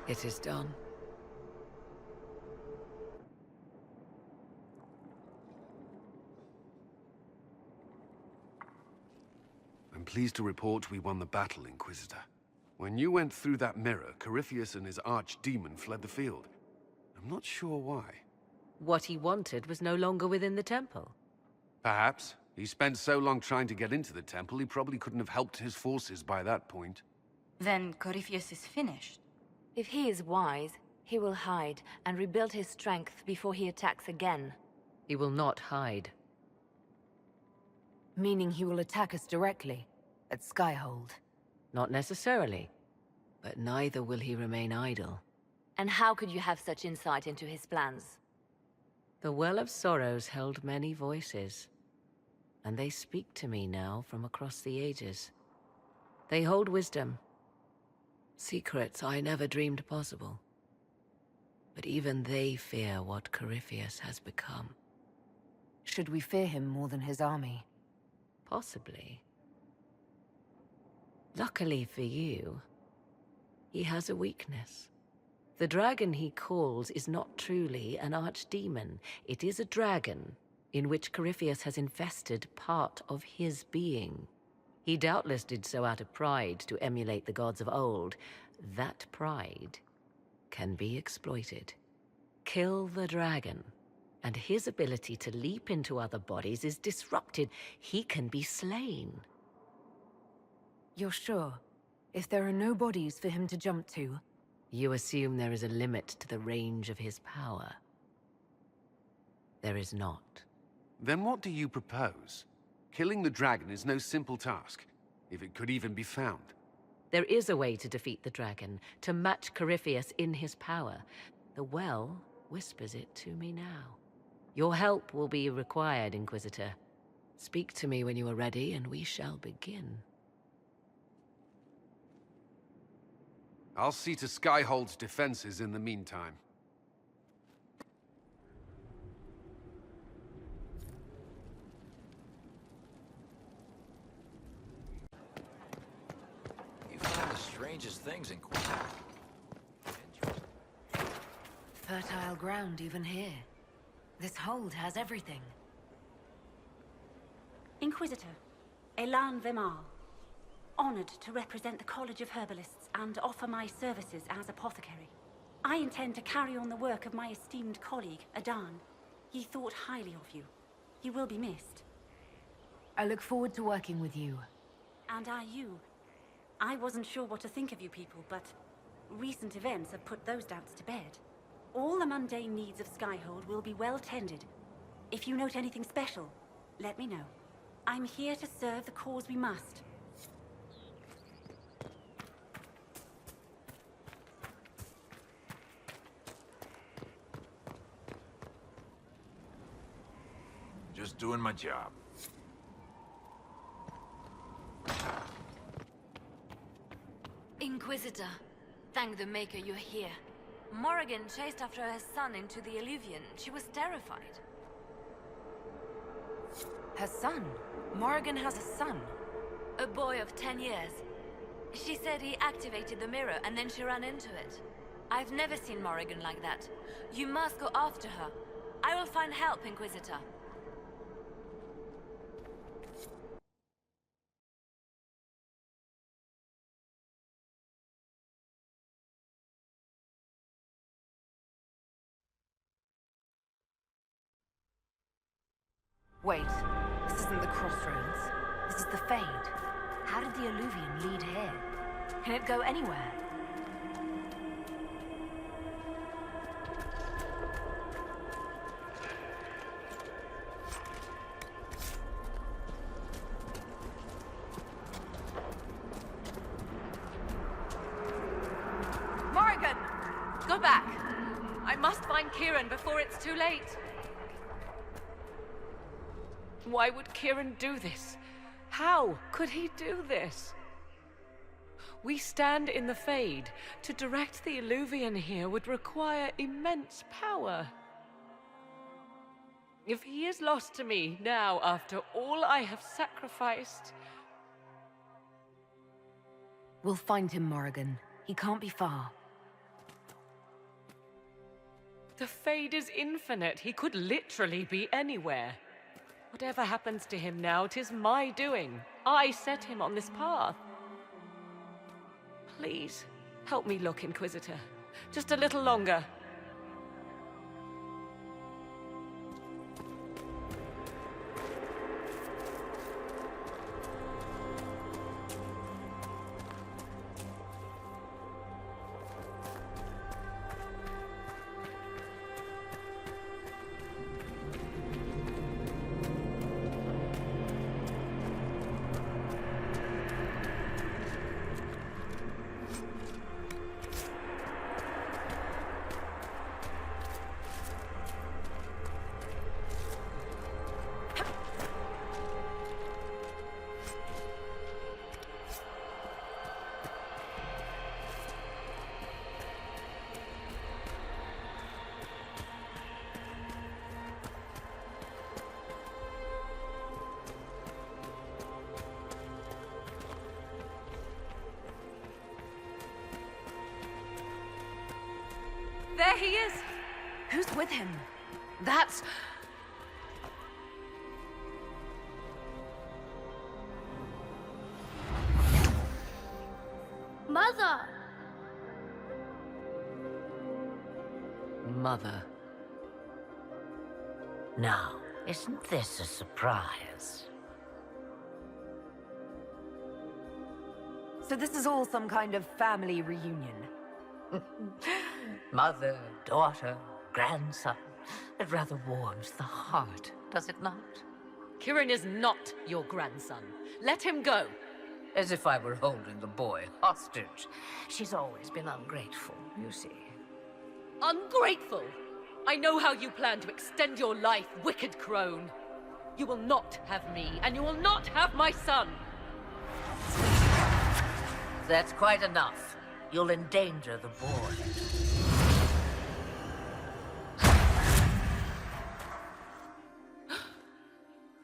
It is done. I'm pleased to report we won the battle, Inquisitor. When you went through that mirror, Corypheus and his archdemon fled the field. I'm not sure why. What he wanted was no longer within the temple. Perhaps. He spent so long trying to get into the temple, he probably couldn't have helped his forces by that point. Then Corypheus is finished. If he is wise, He will hide and rebuild his strength before he attacks again. He will not hide. Meaning he will attack us directly, at Skyhold. Not necessarily. But neither will he remain idle. And how could you have such insight into his plans? The Well of Sorrows held many voices. And they speak to me now from across the ages. They hold wisdom. Secrets I never dreamed possible. But even they fear what Corypheus has become. Should we fear him more than his army? Possibly. Luckily for you, he has a weakness. The dragon he calls is not truly an archdemon. It is a dragon in which Corypheus has invested part of his being. He doubtless did so out of pride to emulate the gods of old. That pride can be exploited. Kill the dragon, and his ability to leap into other bodies is disrupted. He can be slain. You're sure? If there are no bodies for him to jump to? You assume there is a limit to the range of his power. There is not. Then what do you propose? Killing the dragon is no simple task, if it could even be found. There is a way to defeat the dragon, to match Corypheus in his power. The Well whispers it to me now. Your help will be required, Inquisitor. Speak to me when you are ready, and we shall begin. I'll see to Skyhold's defenses in the meantime. You find the strangest things in Fertile ground even here. This hold has everything. Inquisitor, Elan Vemar. Honored to represent the College of Herbalists and offer my services as apothecary. I intend to carry on the work of my esteemed colleague, Adan. He thought highly of you. He will be missed. I look forward to working with you. And you. I wasn't sure what to think of you people, but recent events have put those doubts to bed. All the mundane needs of Skyhold will be well tended. If you note anything special, let me know. I'm here to serve the cause we must. Just doing my job. Inquisitor, thank the Maker you're here. Morigan chased after her son into the Illuvian. She was terrified. Her son? Morigan has a son? A boy of 10 years. She said he activated the mirror and then she ran into it. I've never seen Morigan like that. You must go after her. I will find help, Inquisitor. Wait, this isn't the crossroads. This is the Fade. How did the Illuvian lead here? Can it go anywhere? Morigan! Go back! I must find Kieran before it's too late. Why would Kieran do this? How could he do this? We stand in the Fade. To direct the Illuvian here would require immense power. If he is lost to me now after all I have sacrificed... We'll find him, Morigan. He can't be far. The Fade is infinite. He could literally be anywhere. Whatever happens to him now, 'tis my doing. I set him on this path. Please, help me look, Inquisitor. Just a little longer. There he is! Who's with him? That's... Mother! Mother. Now, isn't this a surprise? So this is all some kind of family reunion. Mother, daughter, grandson. It rather warms the heart, does it not? Kieran is not your grandson. Let him go. As if I were holding the boy hostage. She's always been ungrateful, you see. Ungrateful? I know how you plan to extend your life, wicked crone. You will not have me, and you will not have my son. That's quite enough. You'll endanger the boy.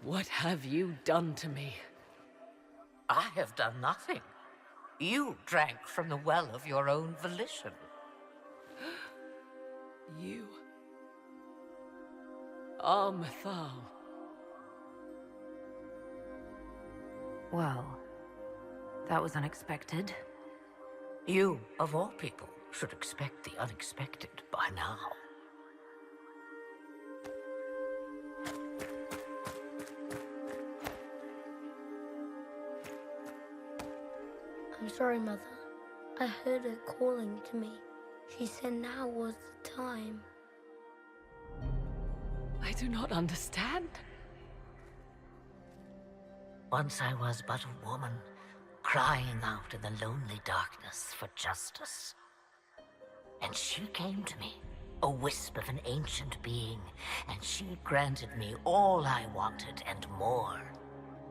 What have you done to me? I have done nothing. You drank from the well of your own volition. You... are Mythal. Well, that was unexpected. You, of all people, should expect the unexpected by now. I'm sorry, Mother. I heard her calling to me. She said now was the time. I do not understand. Once I was but a woman, crying out in the lonely darkness for justice. And she came to me, a wisp of an ancient being, and she granted me all I wanted and more.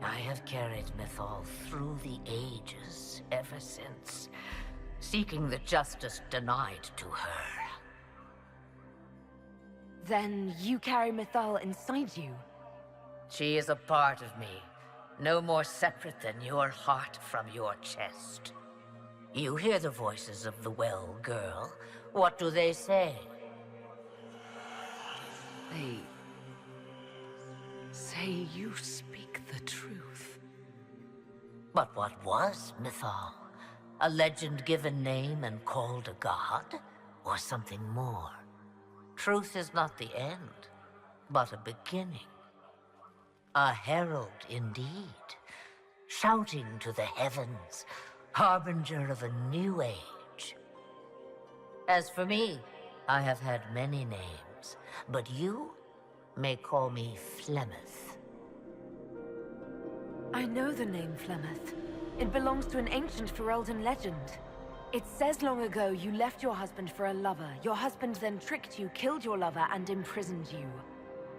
I have carried Mythal through the ages ever since, seeking the justice denied to her. Then you carry Mythal inside you? She is a part of me, no more separate than your heart from your chest. You hear the voices of the well girl. What do they say? They... say you speak the truth. But what was Mythal? A legend given name and called a god? Or something more? Truth is not the end, but a beginning. A herald indeed, shouting to the heavens, harbinger of a new age. As for me, I have had many names, but you may call me Flemeth. I know the name Flemeth. It belongs to an ancient Ferelden legend. It says long ago you left your husband for a lover. Your husband then tricked you, killed your lover, and imprisoned you.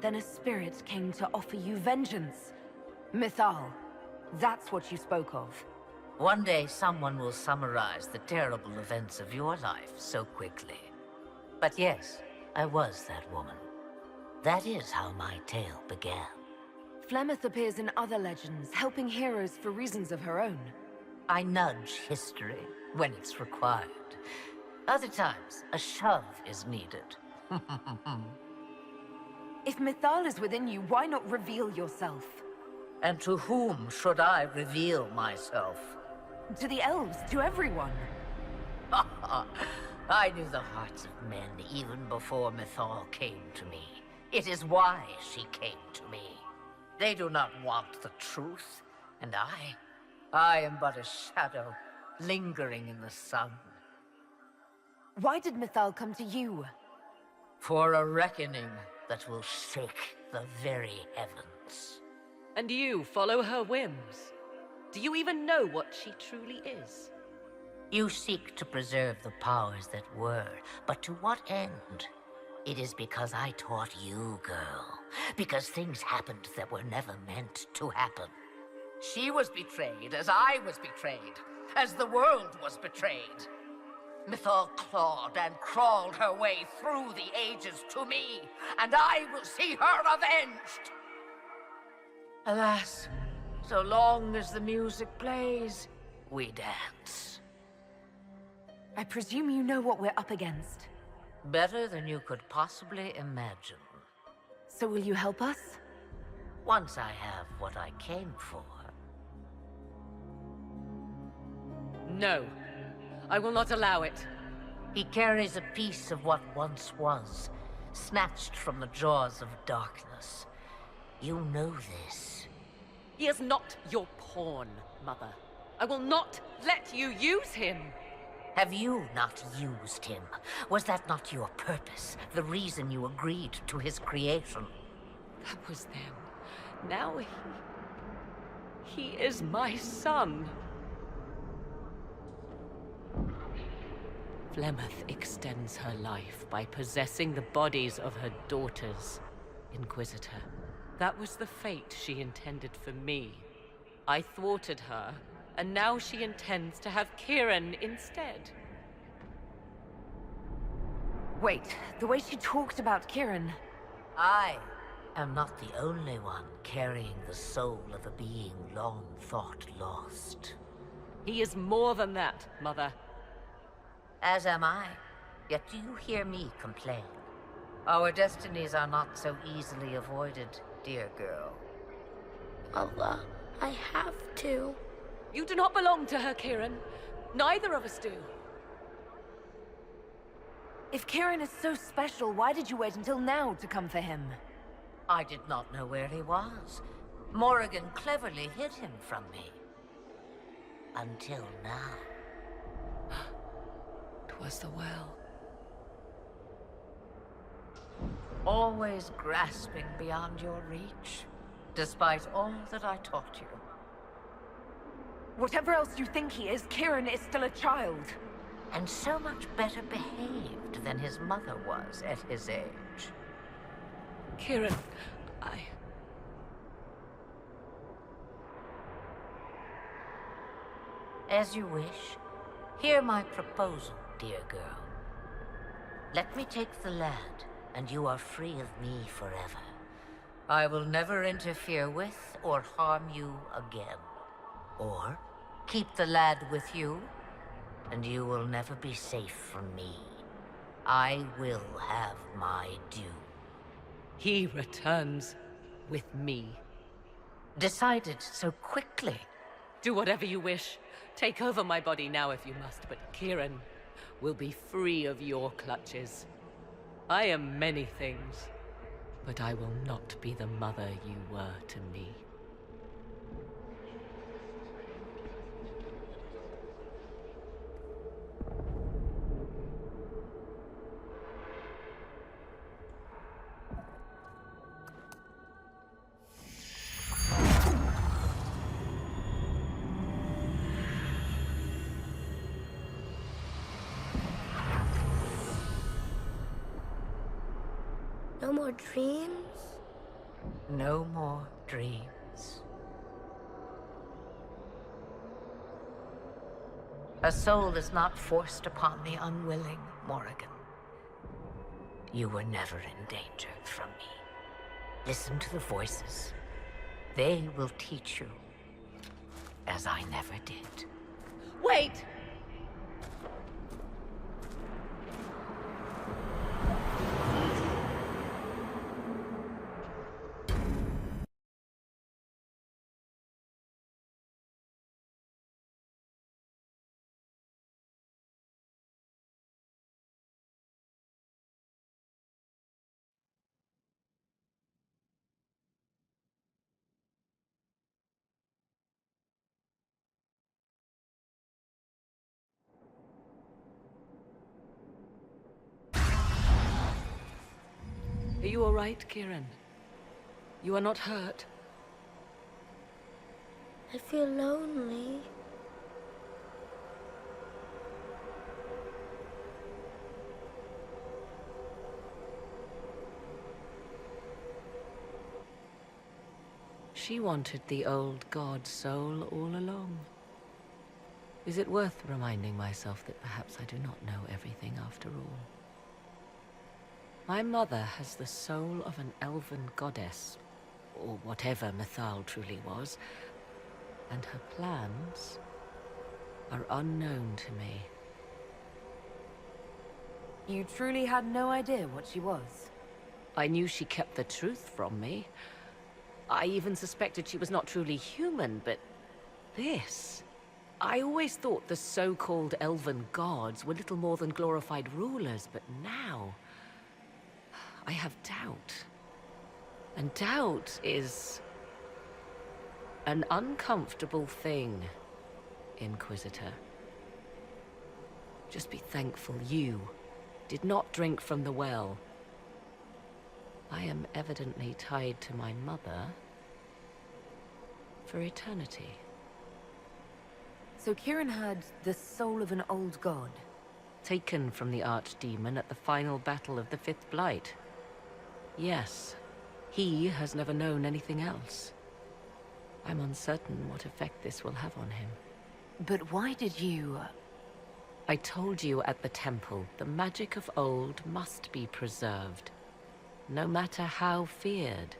Then a spirit came to offer you vengeance. Mythal, that's what you spoke of. One day someone will summarize the terrible events of your life so quickly. But yes, I was that woman. That is how my tale began. Flemeth appears in other legends, helping heroes for reasons of her own. I nudge history when it's required. Other times, a shove is needed. If Mythal is within you, why not reveal yourself? And to whom should I reveal myself? To the elves, to everyone. I knew the hearts of men even before Mythal came to me. It is why she came to me. They do not want the truth, and I am but a shadow, lingering in the sun. Why did Mythal come to you? For a reckoning that will shake the very heavens. And you follow her whims? Do you even know what she truly is? You seek to preserve the powers that were, but to what end? It is because I taught you, girl. Because things happened that were never meant to happen. She was betrayed as I was betrayed, as the world was betrayed. Mythal clawed and crawled her way through the ages to me, and I will see her avenged! Alas, so long as the music plays, we dance. I presume you know what we're up against. Better than you could possibly imagine. So will you help us? Once I have what I came for. No. I will not allow it. He carries a piece of what once was, snatched from the jaws of darkness. You know this. He is not your pawn, Mother. I will not let you use him. Have you not used him? Was that not your purpose? The reason you agreed to his creation? That was then. Now he is my son. Flemeth extends her life by possessing the bodies of her daughters, Inquisitor. That was the fate she intended for me. I thwarted her, and now she intends to have Kieran instead. Wait, the way she talked about Kieran... I am not the only one carrying the soul of a being long thought lost. He is more than that, Mother. As am I. Yet do you hear me complain? Our destinies are not so easily avoided, dear girl. Mother, I have to. You do not belong to her, Kieran. Neither of us do. If Kieran is so special, why did you wait until now to come for him? I did not know where he was. Morigan cleverly hid him from me. Until now. 'Twas the well. Always grasping beyond your reach, despite all that I taught you. Whatever else you think he is, Kieran is still a child. And so much better behaved than his mother was at his age. Kieran, As you wish. Hear my proposal, dear girl. Let me take the lad, and you are free of me forever. I will never interfere with or harm you again. Or keep the lad with you, and you will never be safe from me. I will have my due. he returns with me. Decided so quickly. Do whatever you wish. Take over my body now if you must, but Kieran will be free of your clutches. I am many things, but I will not be the mother you were to me. No more dreams? No more dreams. A soul is not forced upon the unwilling, Morigan. You were never in danger from me. Listen to the voices. They will teach you, as I never did. Wait! Are you all right, Kieran? You are not hurt? I feel lonely. She wanted the old god soul all along. Is it worth reminding myself that perhaps I do not know everything after all? My mother has the soul of an elven goddess, or whatever Mythal truly was, and her plans are unknown to me. You truly had no idea what she was? I knew she kept the truth from me. I even suspected she was not truly human, but this... I always thought the so-called elven gods were little more than glorified rulers, but now... I have doubt. And doubt is... an uncomfortable thing, Inquisitor. Just be thankful you did not drink from the well. I am evidently tied to my mother for eternity. So Kieran had the soul of an old god? Taken from the archdemon at the final battle of the Fifth Blight. Yes, he has never known anything else. I'm uncertain what effect this will have on him. But why did you... I told you at the temple, the magic of old must be preserved, no matter how feared.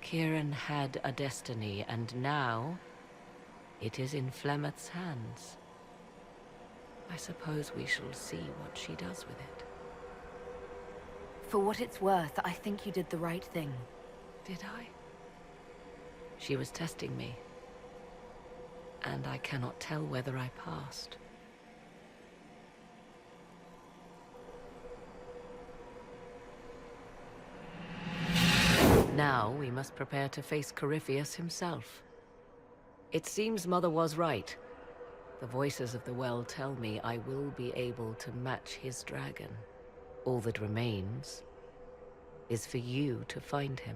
Kieran had a destiny, and now it is in Flemeth's hands. I suppose we shall see what she does with it. For what it's worth, I think you did the right thing. Did I? She was testing me, and I cannot tell whether I passed. Now we must prepare to face Corypheus himself. It seems Mother was right. The voices of the well tell me I will be able to match his dragon. All that remains is for you to find him.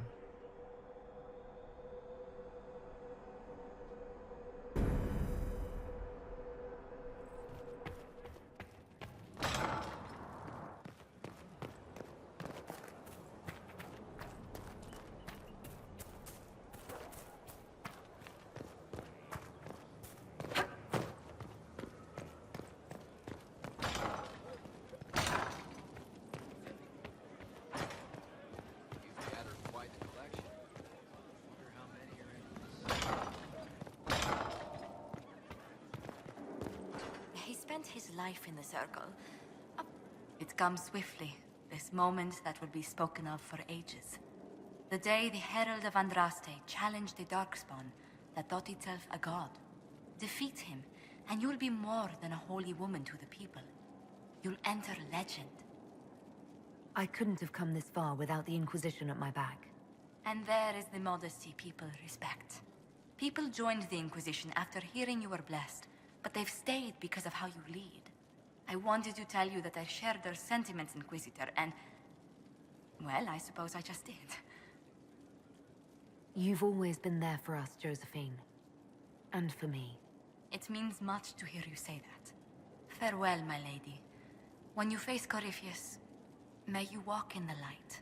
He spent his life in the circle. It comes swiftly, this moment that will be spoken of for ages. The day the Herald of Andraste challenged the Darkspawn that thought itself a god. Defeat him, and you'll be more than a holy woman to the people. You'll enter legend. I couldn't have come this far without the Inquisition at my back. And there is the modesty people respect. People joined the Inquisition after hearing you were blessed, but they've stayed because of how you lead. I wanted to tell you that I shared their sentiments, Inquisitor, and... well, I suppose I just did. You've always been there for us, Josephine. And for me. It means much to hear you say that. Farewell, my lady. When you face Corypheus, may you walk in the light.